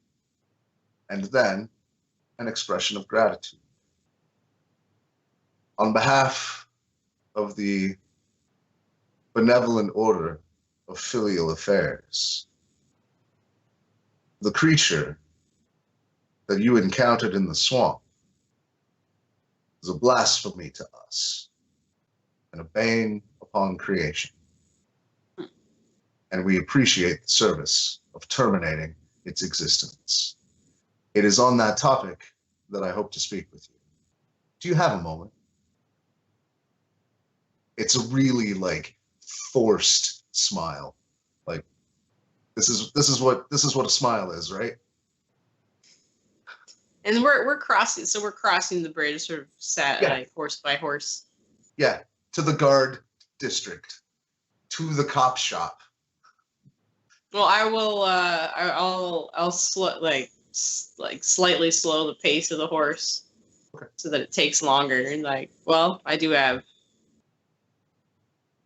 and then an expression of gratitude. On behalf of the benevolent order of filial affairs, the creature that you encountered in the swamp is a blasphemy to us and a bane upon creation. And we appreciate the service of terminating its existence. It is on that topic that I hope to speak with you. Do you have a moment? It's a really forced smile. This is what a smile is, right? And we're crossing, so we're crossing the bridge, sort of like horse by horse. Yeah, to the guard district, to the cop shop. Well, I will. I'll slightly slow the pace of the horse, so that it takes longer. And I do have.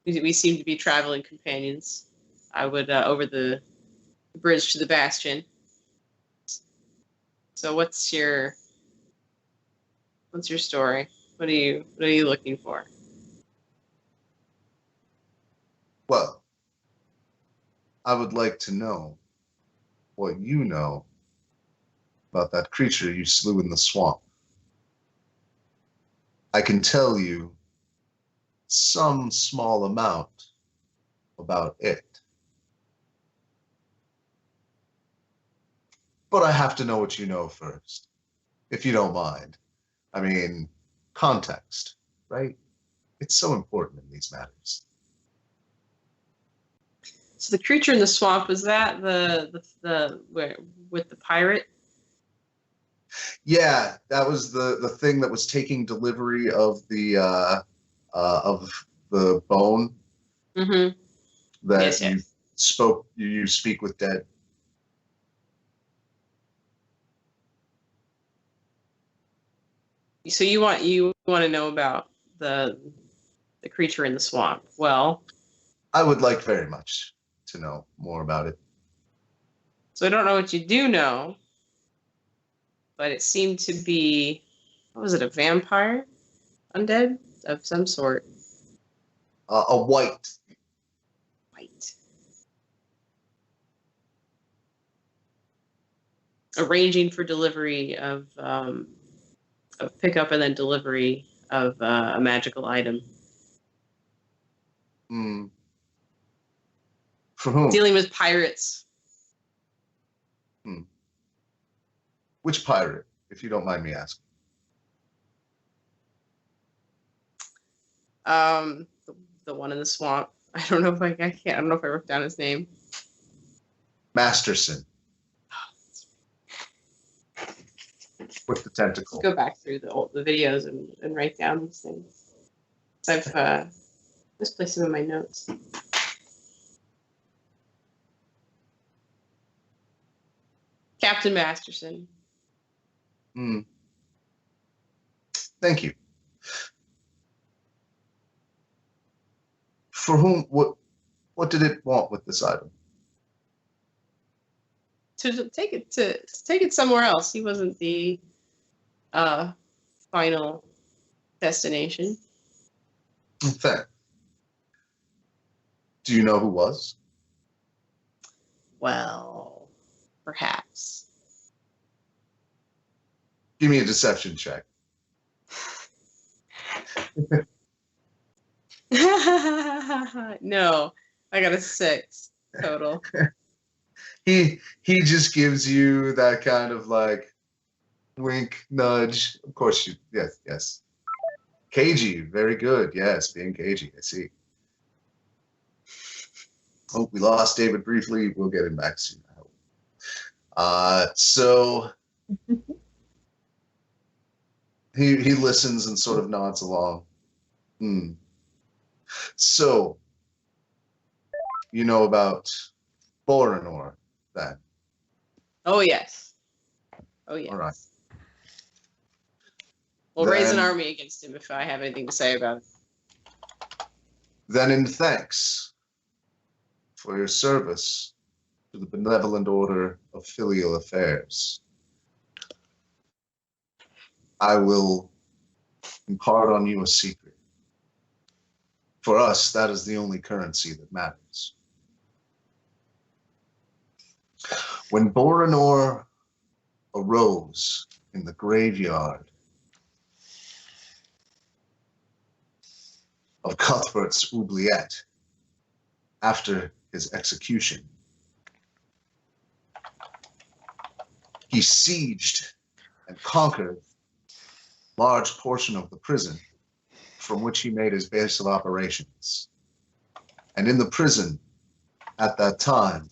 We seem to be traveling companions. I would over the bridge to the bastion. So what's your story? What are you looking for? Well, I would like to know what you know about that creature you slew in the swamp. I can tell you some small amount about it. But I have to know what you know first, if you don't mind. I mean, context, right? It's so important in these matters. So the creature in the swamp, was that the with the pirate? Yeah, that was the thing that was taking delivery of the bone. Mm-hmm. That Yes. You speak with dead. So you want to know about the creature in the swamp? Well, I would like very much to know more about it. so I don't know what you do know, but it seemed to be, what was it, a vampire? Undead? Of some sort. A white. White. Arranging for delivery of pickup and then delivery of a magical item. Hmm. For whom? Dealing with pirates. Which pirate, if you don't mind me asking? The one in the swamp. I don't know if I can't. I don't know if I wrote down his name. Masterson. With the tentacle. Go back through the videos and write down these things. So I've misplaced some of my notes. Captain Masterson. Thank you. For whom? What did it want with this item? To take it somewhere else. He wasn't the final destination. Fair. Do you know who was? Well, perhaps. Give me a deception check. No, I got a 6 total. He just gives you that kind of like wink, nudge. Of course you, yes. Cagey, very good. Yes, being cagey, I see. Oh, we lost David briefly. We'll get him back soon, I hope. So he listens and sort of nods along. So, you know about Boranor, then? Oh, yes. Oh, yes. All right. We'll raise an Then- army against him if I have anything to say about it. Then in thanks for your service to the benevolent order of filial affairs, I will impart on you a secret. For us, that is the only currency that matters. When Boranor arose in the graveyard of Cuthbert's oubliette after his execution, he sieged and conquered a large portion of the prison from which he made his base of operations. And in the prison at that time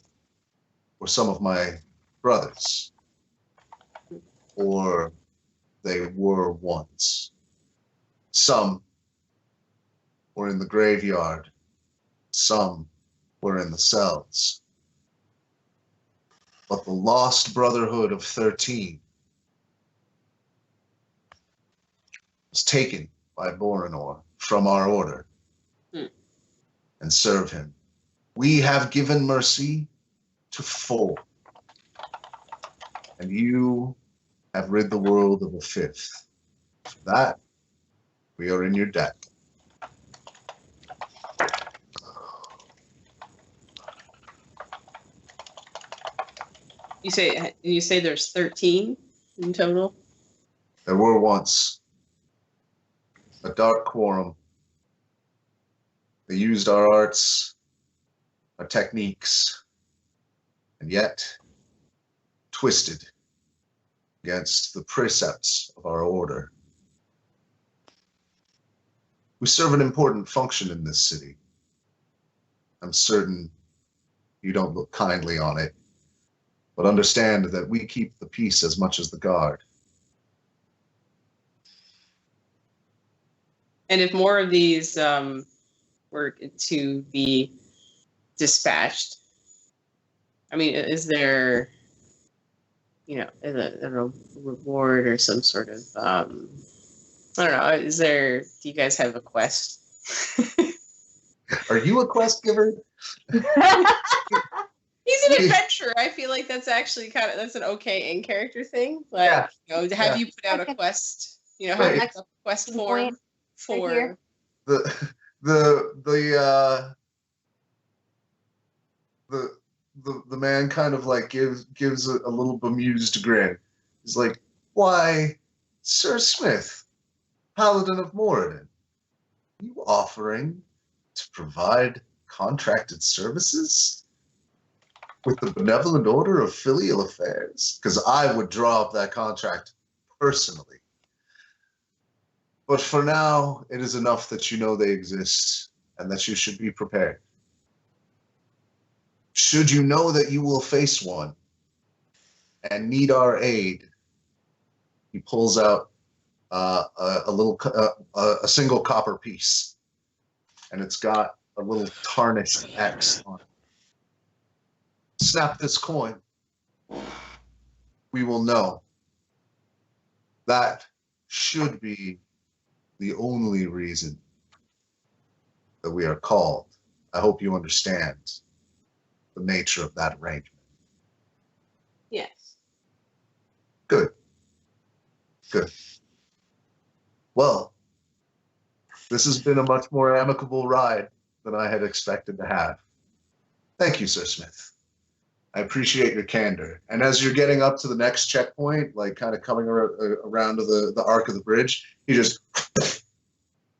were some of my brothers, or they were once. Some were in the graveyard. Some were in the cells. But the lost Brotherhood of 13 was taken by Borinor from our order and serve him. We have given mercy to 4. And you have rid the world of a 5th. For that, we are in your debt. You say there's 13 in total? There were once a dark quorum. They used our arts, our techniques, and yet twisted against the precepts of our order. We serve an important function in this city. I'm certain you don't look kindly on it, but understand that we keep the peace as much as the guard. And if more of these were to be dispatched, I mean, is there, a reward or some sort of, I don't know, do you guys have a quest? Are you a quest giver? He's an adventurer. I feel like that's actually that's an okay in character thing. But have you put out a quest? Have you put up a quest form for the man kind of like gives a little bemused grin. He's like, "Why, Sir Smith, Paladin of Moradin, you offering to provide contracted services with the benevolent order of filial affairs? Because I would draw up that contract personally. But for now, it is enough that you know they exist and that you should be prepared. Should you know that you will face one and need our aid," he pulls out a single copper piece, and it's got a little tarnished X on it. "Snap this coin. We will know. That should be the only reason that we are called. I hope you understand the nature of that arrangement." Yes. Good. Well, this has been a much more amicable ride than I had expected to have. Thank you, Sir Smith. I appreciate your candor. And as you're getting up to the next checkpoint, like kind of coming around to the arc of the bridge, he just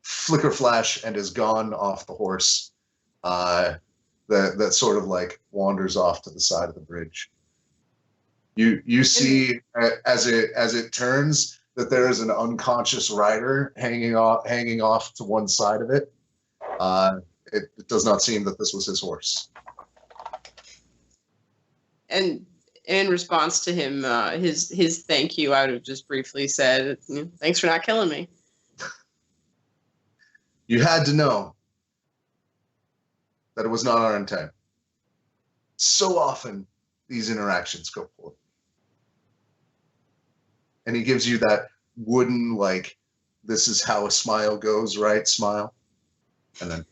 flicker flash and is gone off the horse. That sort of like wanders off to the side of the bridge. You see as it turns that there is an unconscious rider hanging off to one side of it. It does not seem that this was his horse. And in response to him, his thank you, I would have just briefly said, "Thanks for not killing me." You had to know that it was not our intent. So often these interactions go poorly. And he gives you that wooden, like, "this is how a smile goes, right?" smile. And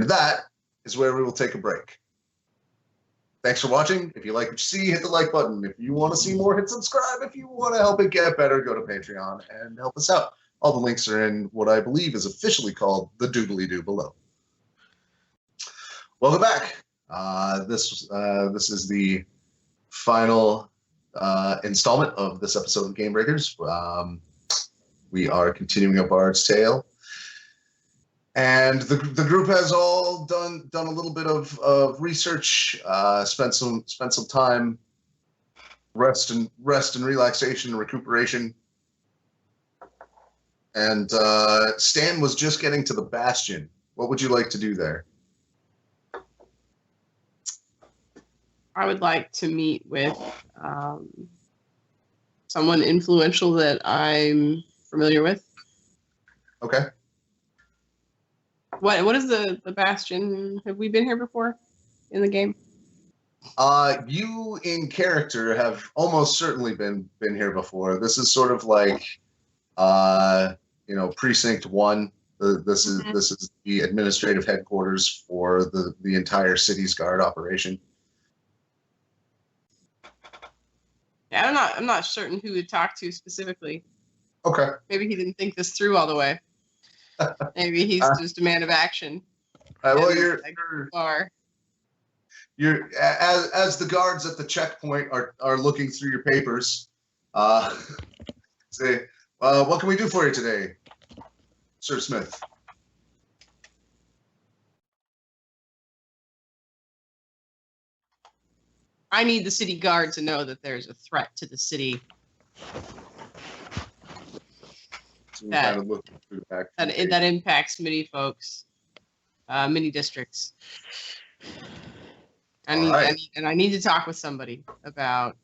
that is where we will take a break. Thanks for watching. If you like what you see, hit the like button. If you want to see more, hit subscribe. If you want to help it get better, go to Patreon and help us out. All the links are in what I believe is officially called the doobly-doo below. Welcome back. This is the final installment of this episode of GameBreakers. We are continuing a Bard's Tale. And the group has all done a little bit of research, spent some time rest and relaxation and recuperation. And Stan was just getting to the Bastion. What would you like to do there? I would like to meet with someone influential that I'm familiar with. Okay. What is the Bastion? Have we been here before in the game? You in character have almost certainly been here before. This is sort of like, Precinct 1. This is the administrative headquarters for the entire city's guard operation. Yeah, I'm not certain who to talk to specifically. Okay. Maybe he didn't think this through all the way. Maybe he's just a man of action. Well, you're as the guards at the checkpoint are looking through your papers. Say, what can we do for you today, Sir Smith? I need the city guard to know that there's a threat to the city. So kind of looking through that impacts many folks, many districts. I need to talk with somebody about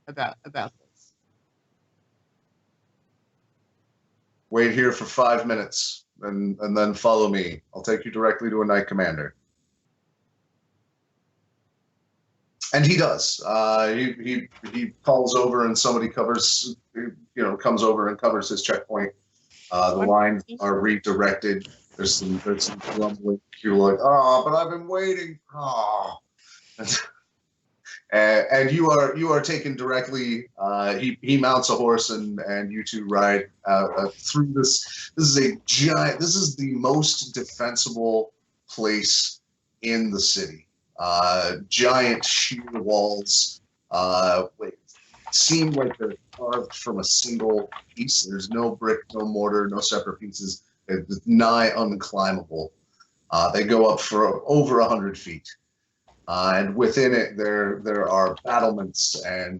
this. Wait here for 5 minutes, and then follow me. I'll take you directly to a Knight Commander. And he does. He calls over, and somebody comes over and covers his checkpoint. The lines are redirected. There's some grumbling. You're like, but I've been waiting. And you are taken directly. He mounts a horse, and you two ride through this. This is the most defensible place in the city. Giant sheer walls seem like they're carved from a single piece. There's no brick, no mortar, no separate pieces. It's nigh unclimbable. They go up for over 100 feet. And within it, there are battlements and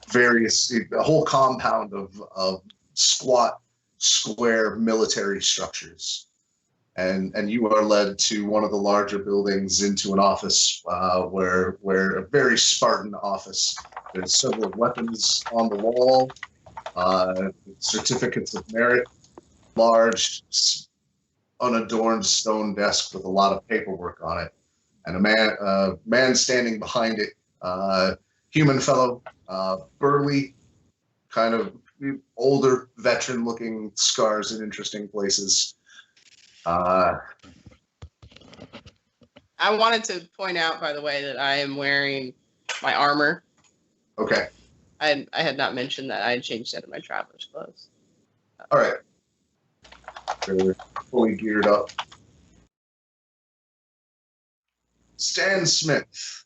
various, a whole compound of squat, square military structures. And you are led to one of the larger buildings into an office where a very Spartan office. There's several weapons on the wall, certificates of merit, large unadorned stone desk with a lot of paperwork on it, and a man standing behind it, human fellow, burly, kind of older, veteran-looking, scars in interesting places. I wanted to point out, by the way, that I am wearing my armor. Okay. I had not mentioned that. I had changed that in my traveler's clothes. All right. They're fully geared up. Stan Smith,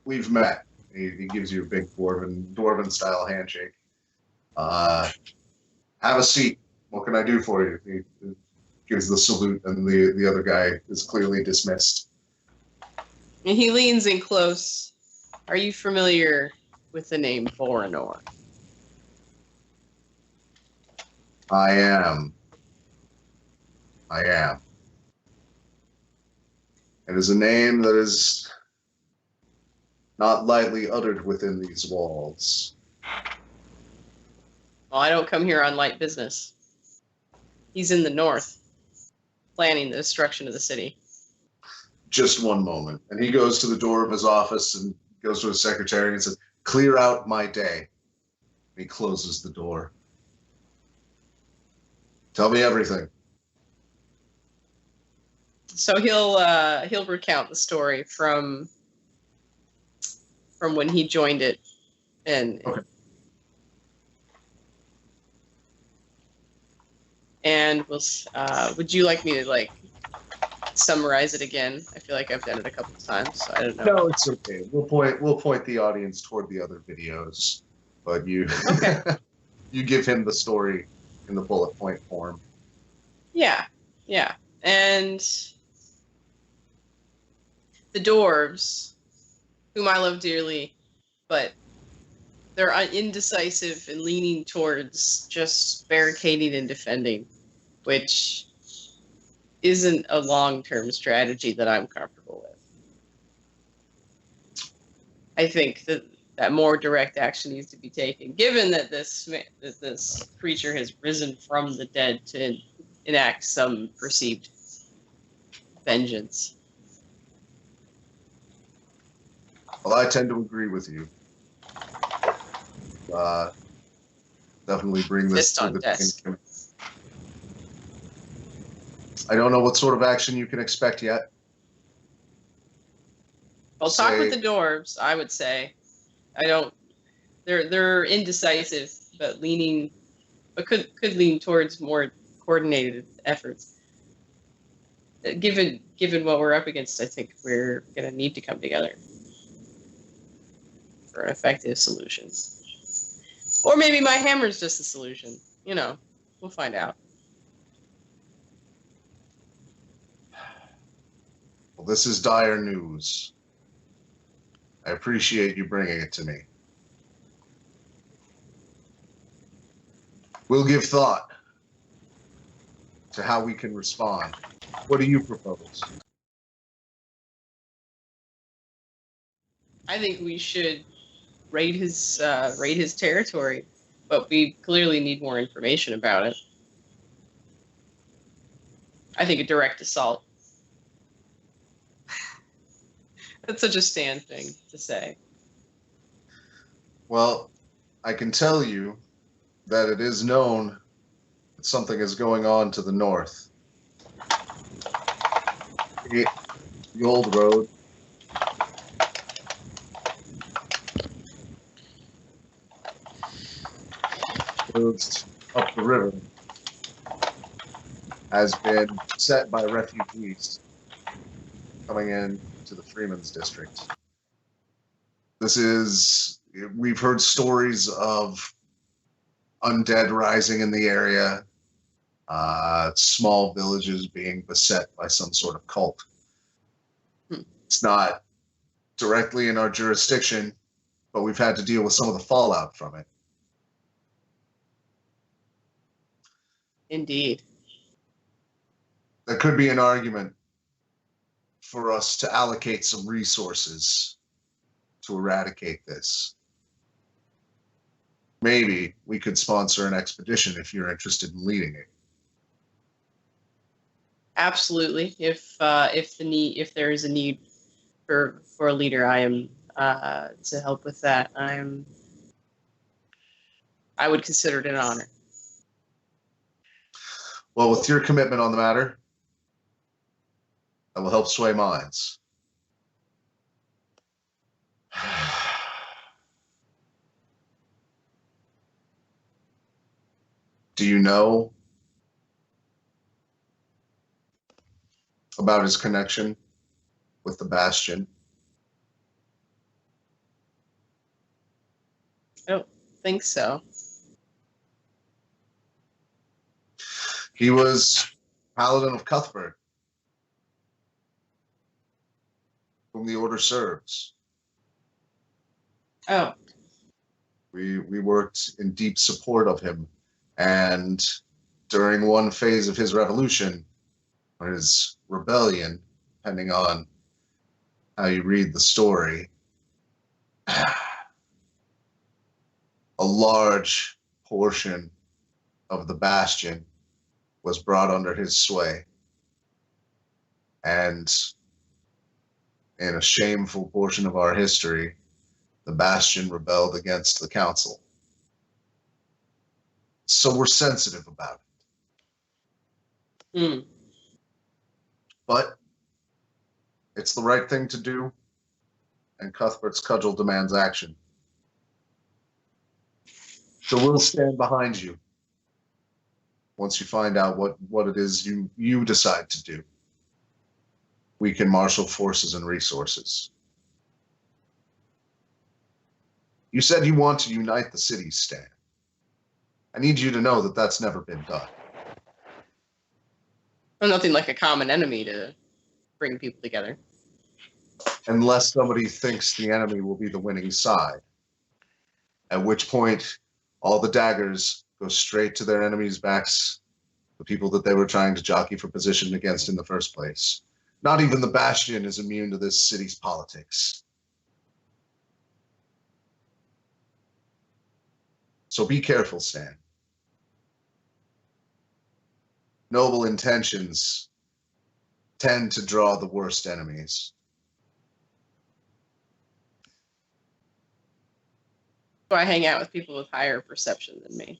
we've met. He gives you a big Dwarven style handshake. Have a seat. What can I do for you? He gives the salute, and the other guy is clearly dismissed. And he leans in close. Are you familiar with the name Voronor? I am. It is a name that is not lightly uttered within these walls. Well, I don't come here on light business. He's in the north, planning the destruction of the city. Just one moment. And he goes to the door of his office and goes to his secretary and says, "Clear out my day." And he closes the door. Tell me everything. So he'll recount the story from when he joined it, and okay. And would you like me to summarize it again? I feel like I've done it a couple of times, so I don't know. No, it's okay. We'll point the audience toward the other videos, but you you give him the story in the bullet point form. Yeah. And the dwarves, whom I love dearly, but they're indecisive and leaning towards just barricading and defending, which isn't a long-term strategy that I'm comfortable with. I think that more direct action needs to be taken, given that this creature has risen from the dead to enact some perceived vengeance. Well, I tend to agree with you. Definitely bring this Fist to on the desk. I don't know what sort of action you can expect yet. I'll talk with the dwarves, I would say. I don't. They're indecisive, but could lean towards more coordinated efforts. Given what we're up against, I think we're gonna need to come together for effective solutions. Or maybe my hammer's just the solution. You know, we'll find out. Well, this is dire news. I appreciate you bringing it to me. We'll give thought to how we can respond. What do you propose? I think we should raid his territory, but we clearly need more information about it. I think a direct assault. That's such a Stan thing to say. Well, I can tell you that it is known that something is going on to the north. The old road. Goes up the river has been set by refugees coming in to the Freeman's District. We've heard stories of undead rising in the area, small villages being beset by some sort of cult. It's not directly in our jurisdiction, but we've had to deal with some of the fallout from it. Indeed. There could be an argument for us to allocate some resources to eradicate this. Maybe we could sponsor an expedition if you're interested in leading it. Absolutely. If there is a need for a leader, I am to help with that. I would consider it an honor. Well, with your commitment on the matter, that will help sway minds. Do you know about his connection with the Bastion? I don't think so. He was Paladin of Cuthbert, whom the Order serves. Oh. We worked in deep support of him, and during one phase of his revolution, or his rebellion, depending on how you read the story, a large portion of the Bastion was brought under his sway. And in a shameful portion of our history, the Bastion rebelled against the Council. So we're sensitive about it. But it's the right thing to do, and Cuthbert's cudgel demands action. So we'll stand behind you once you find out what it is you decide to do. We can marshal forces and resources. You said you want to unite the cities, Stan. I need you to know that that's never been done. Well, nothing like a common enemy to bring people together. Unless somebody thinks the enemy will be the winning side. At which point, all the daggers go straight to their enemies' backs, the people that they were trying to jockey for position against in the first place. Not even the Bastion is immune to this city's politics. So be careful, Stan. Noble intentions tend to draw the worst enemies. So I hang out with people with higher perception than me.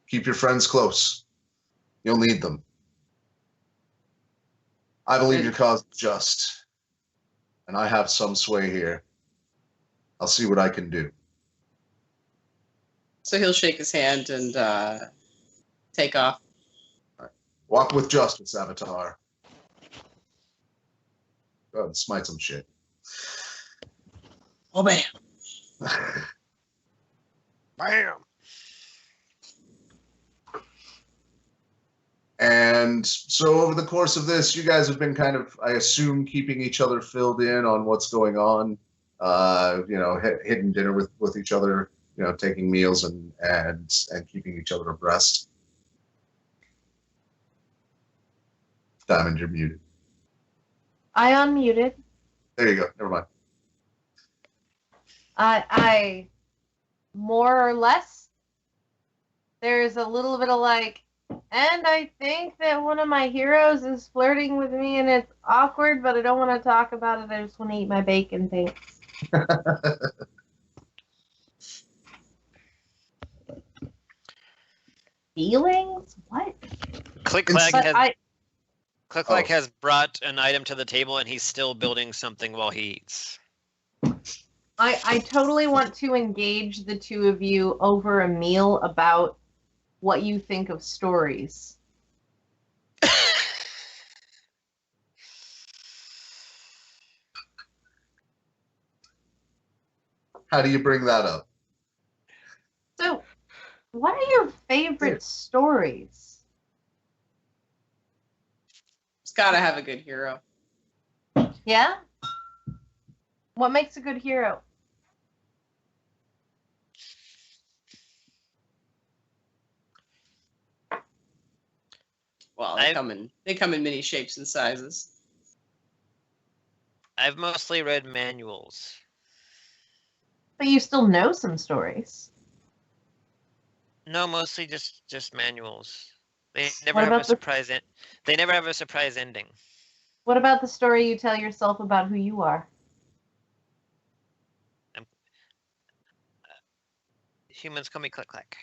Keep your friends close. You'll need them. I believe your cause is just, and I have some sway here. I'll see what I can do. So he'll shake his hand and take off. Walk with justice, Avatar. Go ahead and smite some shit. Oh, man. Bam! And so over the course of this, you guys have been kind of, I assume, keeping each other filled in on what's going on. Hitting dinner with each other, taking meals and keeping each other abreast. Diamond, you're muted. I unmuted. There you go. Never mind. I more or less, there's a little bit of like, and I think that one of my heroes is flirting with me and it's awkward, but I don't want to talk about it. I just want to eat my bacon, thanks. Feelings? What? CliqClaq But has CliqClaq has brought an item to the table, and he's still building something while he eats. I totally want to engage the two of you over a meal about what you think of stories. How do you bring that up? So, what are your favorite stories? It's got to have a good hero. Yeah? What makes a good hero? Well, they come in many shapes and sizes. I've mostly read manuals. But you still know some stories. No, mostly just manuals. They never What have about a surprise. They never have a surprise ending. What about the story you tell yourself about who you are? Humans call me CliqClaq.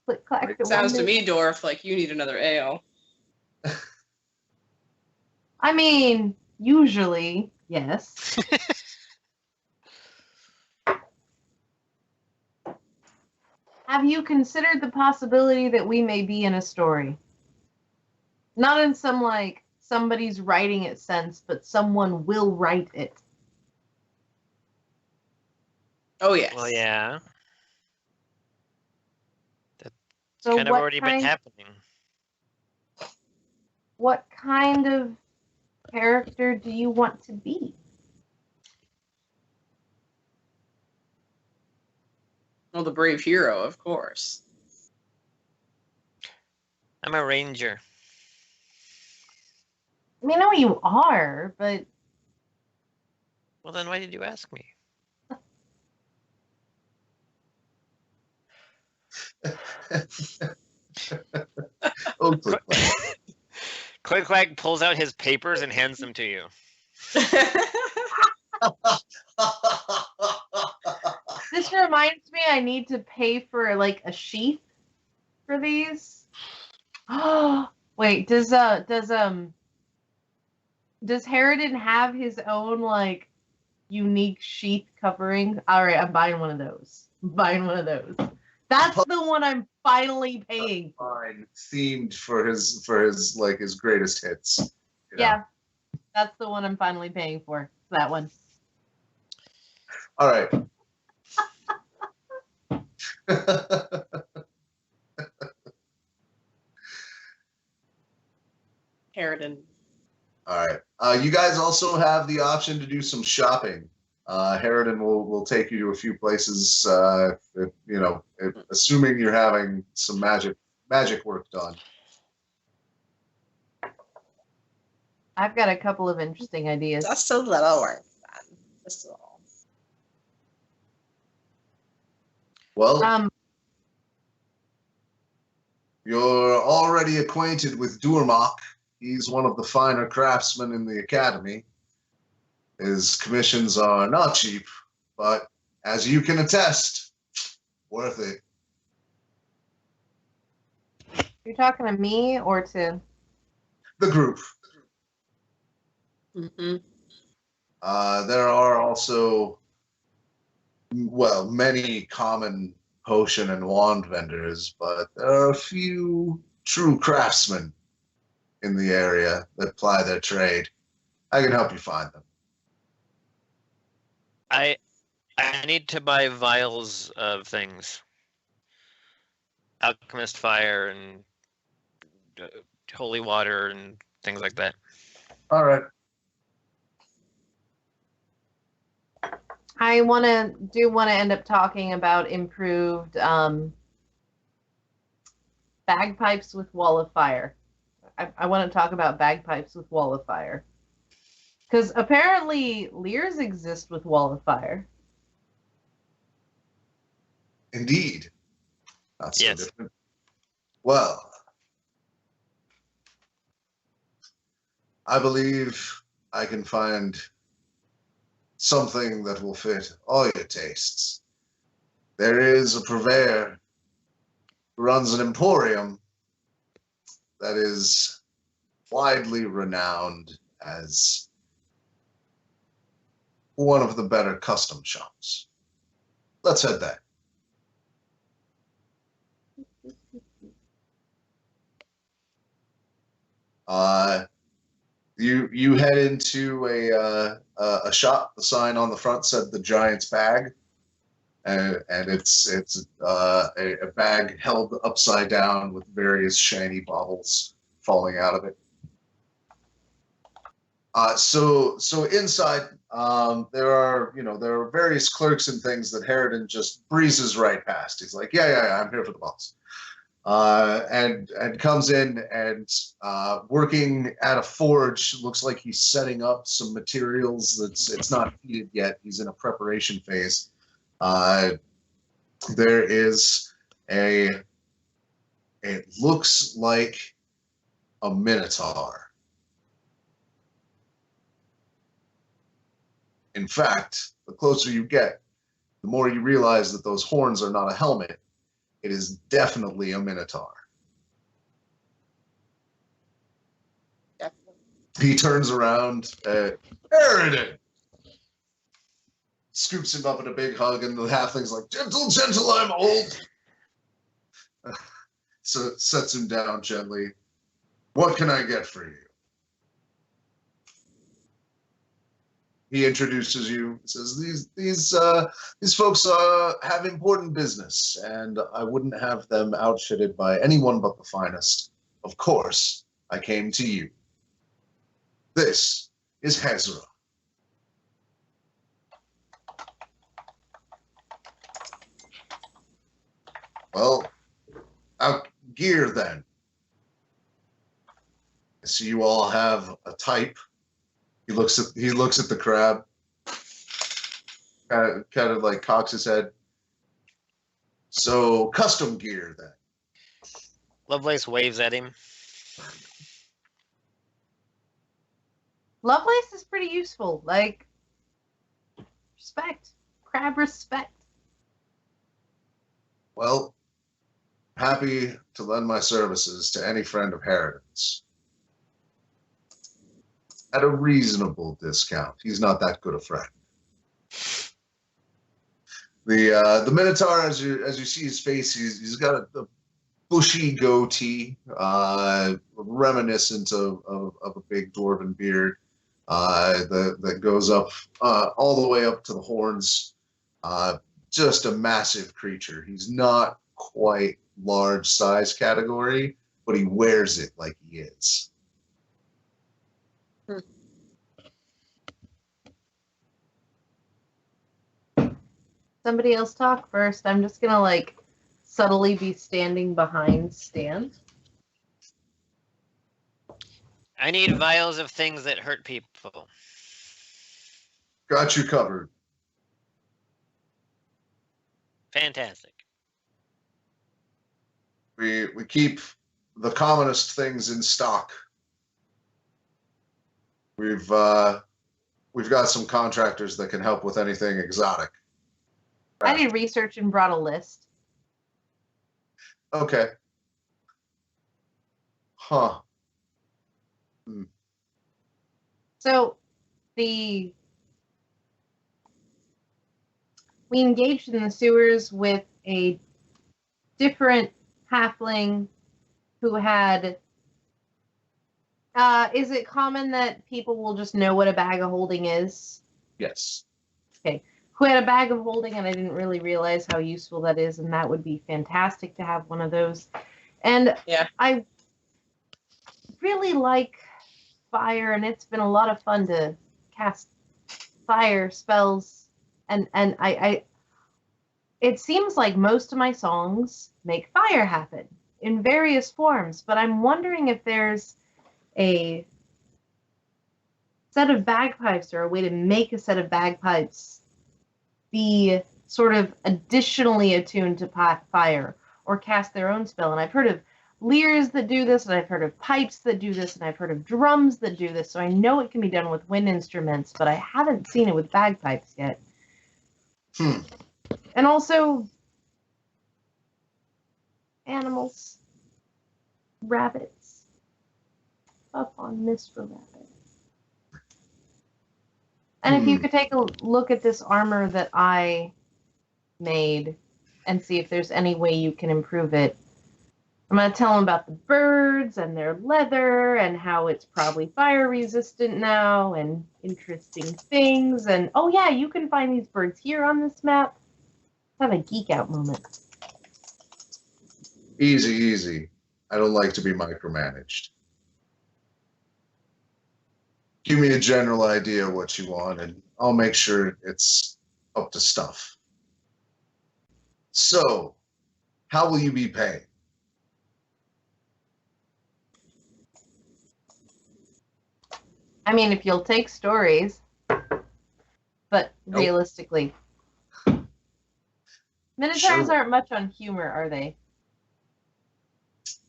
CliqClaq. Sounds to me, Dorf, like you need another ale. I mean, usually, yes. Have you considered the possibility that we may be in a story? Not in some, like, somebody's writing it sense, but someone will write it. Oh, yes. Well, yeah. So Kind of already been happening. What kind of character do you want to be? Well, the brave hero, of course. I'm a ranger. I mean, I know you are, but Well, then why did you ask me? Oh, CliqClaq. CliqClaq pulls out his papers and hands them to you. this reminds me I need to pay for like a sheath for these. Oh, wait, does Harridan have his own like unique sheath covering? All right, I'm buying one of those. That's the one I'm finally paying for. Fine, themed for his greatest hits. Yeah, that's the one I'm finally paying for. That one. All right. Harridan. All right. You guys also have the option to do some shopping. Harridan will take you to a few places. Assuming you're having some magic work done. I've got a couple of interesting ideas. Just a little work done. Just a little. Well, you're already acquainted with Durmach. He's one of the finer craftsmen in the academy. His commissions are not cheap, but as you can attest, worth it. You're talking to me or to? The group. Mm-hmm. There are also, well, many common potion and wand vendors, but there are a few true craftsmen in the area that ply their trade. I can help you find them. I need to buy vials of things. Alchemist fire and holy water and things like that. All right. I want to end up talking about improved bagpipes with wall of fire. I want to talk about bagpipes with wall of fire. Because apparently lyres exist with wall of fire. Indeed. Not so Yes. different. Well, I believe I can find something that will fit all your tastes. There is a purveyor who runs an emporium that is widely renowned as one of the better custom shops. Let's head there. You head into a shop. The sign on the front said "The Giant's Bag," and it's a bag held upside down with various shiny baubles falling out of it. So inside there are various clerks and things that Harridan just breezes right past. He's like, yeah, I'm here for the boss. And comes in and working at a forge. Looks like he's setting up some materials. It's not heated yet. He's in a preparation phase. There is it looks like a minotaur. In fact, the closer you get, the more you realize that those horns are not a helmet. It is definitely a minotaur. Definitely. He turns around, Harridan! Scoops him up in a big hug, and the halfling's like, gentle, I'm old. So sets him down gently. What can I get for you? He introduces you. Says these folks have important business, and I wouldn't have them outfitted by anyone but the finest. Of course, I came to you. This is Hezra. Well, out gear then. I see you all have a type. He looks at the crab, kind of like cocks his head. So custom gear then. Lovelace waves at him. Lovelace is pretty useful. Like, respect. Crab respect. Well, happy to lend my services to any friend of Harridan's. At a reasonable discount. He's not that good a friend. The Minotaur, as you see his face, he's got a bushy goatee, reminiscent of a big dwarven beard, that goes up all the way up to the horns. Just a massive creature. He's not quite large size category, but he wears it like he is. Somebody else talk first. I'm just gonna like subtly be standing behind Stan. I need vials of things that hurt people. Got you covered. Fantastic. We keep the commonest things in stock. We've got some contractors that can help with anything exotic. I did research and brought a list. Okay. Huh. So we engaged in the sewers with a different halfling who had is it common that people will just know what a bag of holding is? Yes. Okay. Who had a bag of holding, and I didn't really realize how useful that is, and that would be fantastic to have one of those. And Yeah. I really like fire, and it's been a lot of fun to cast fire spells, and I it seems like most of my songs make fire happen in various forms, but I'm wondering if there's a set of bagpipes or a way to make a set of bagpipes be sort of additionally attuned to fire or cast their own spell. And I've heard of lyres that do this, and I've heard of pipes that do this, and I've heard of drums that do this, so I know it can be done with wind instruments, but I haven't seen it with bagpipes yet. And also animals, rabbits, up on Mr. Rabbit. And if you could take a look at this armor that I made and see if there's any way you can improve it. I'm going to tell them about the birds and their leather and how it's probably fire resistant now and interesting things. And oh yeah, you can find these birds here on this map. Let's have a geek out moment. Easy, easy. I don't like to be micromanaged. Give me a general idea of what you want, and I'll make sure it's up to stuff. So, how will you be paid? I mean, if you'll take stories, but Nope. realistically, Minotaurs Sure. aren't much on humor, are they?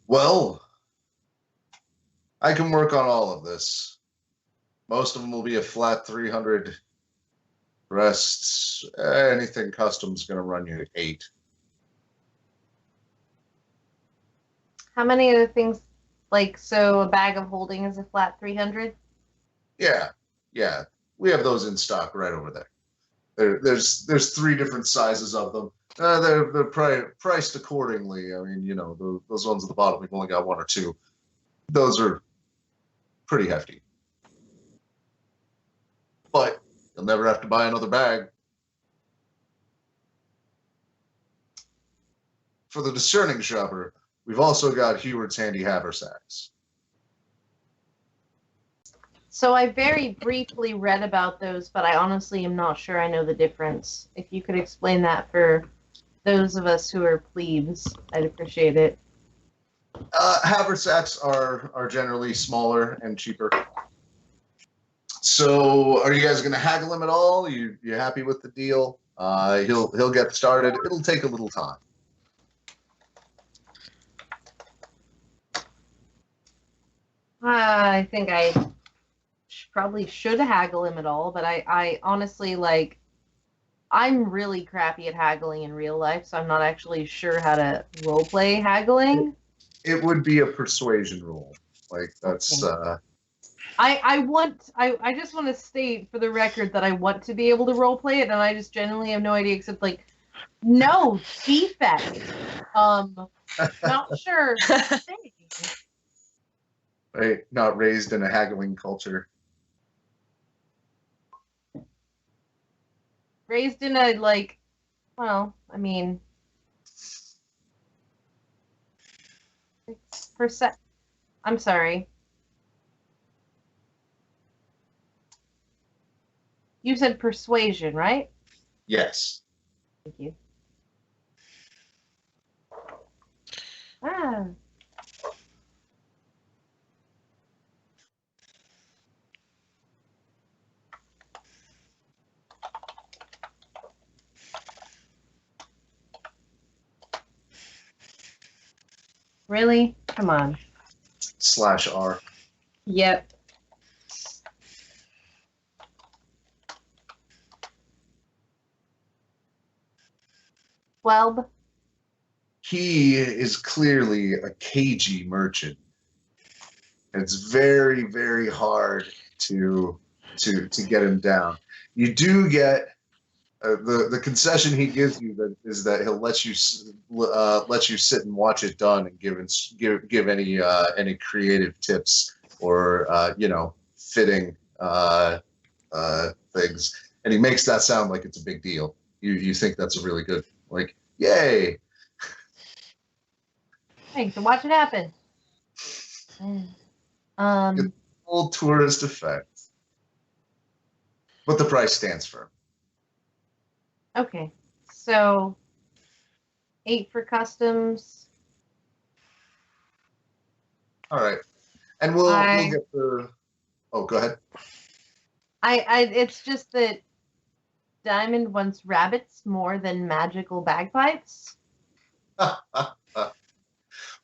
Well, I can work on all of this. Most of them will be a flat 300. Rest, anything custom's going to run you 8. How many of the things, like, so a bag of holding is a flat 300? Yeah. We have those in stock right over there. There's 3 different sizes of them. They're priced accordingly. I mean, you know, those ones at the bottom, we've only got 1 or 2. Those are pretty hefty. But you'll never have to buy another bag. For the discerning shopper, we've also got Heward's handy haversacks. So I very briefly read about those, but I honestly am not sure I know the difference. If you could explain that for those of us who are plebes, I'd appreciate it. Haversacks are generally smaller and cheaper. So, are you guys going to haggle him at all? You happy with the deal? He'll get started. It'll take a little time. I think I probably should haggle him at all, but I honestly, like, I'm really crappy at haggling in real life, so I'm not actually sure how to roleplay haggling. It would be a persuasion roll. Like, that's... I just want to state for the record that I want to be able to roleplay it, and I just genuinely have no idea except, like, no, defect. Not sure. Right? Not raised in a haggling culture. Raised in a, like, well, I mean, I'm sorry. You said persuasion, right? Yes. Thank you. Ah. Really? Come on. /R. Yep. Welb. He is clearly a cagey merchant. It's very, very hard to get him down. You do get the concession he gives you is that he'll let you sit and watch it done and give any creative tips or fitting things, and he makes that sound like it's a big deal. You think that's a really good, like, yay. Hey, so watch it happen. Full tourist effect, but the price stands firm. Okay, so 8 for customs. All right, and we'll get the. Oh, go ahead. It's just that Diamond wants rabbits more than magical bagpipes.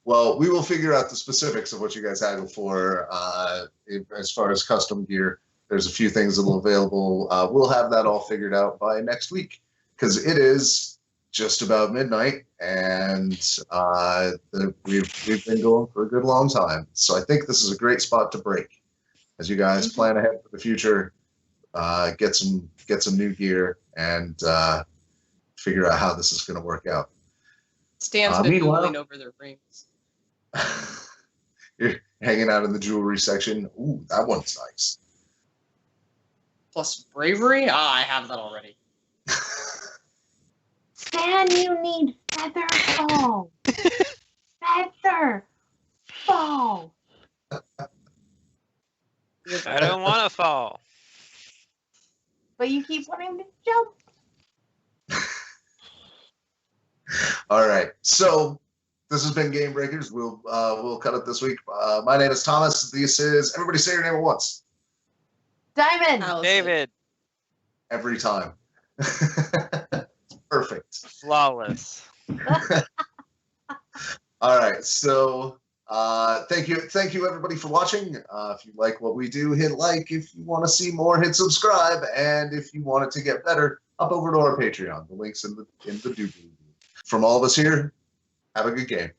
Well, we will figure out the specifics of what you guys haggle for. As far as custom gear, there's a few things that will available. We'll have that all figured out by next week, because it is just about midnight, and we've been going for a good long time. So I think this is a great spot to break, as you guys plan ahead for the future, get some new gear, and figure out how this is going to work out. Stan's been meanwhile- moving over their rings. You're hanging out in the jewelry section. Ooh, that one's nice. Plus bravery? Ah, I have that already. Stan, you need feather fall. Feather fall. I don't want to fall. But you keep wanting to jump. All right, so this has been GameBreakers. We'll cut it this week. My name is Thomas. This is, everybody say your name at once. Diamond. Allison. David, Every time. Perfect. flawless. All right, so thank you everybody for watching. If you like what we do, hit like. If you want to see more, hit subscribe. And if you want it to get better, hop over to our Patreon. The link's in the doobly. From all of us here, have a good game.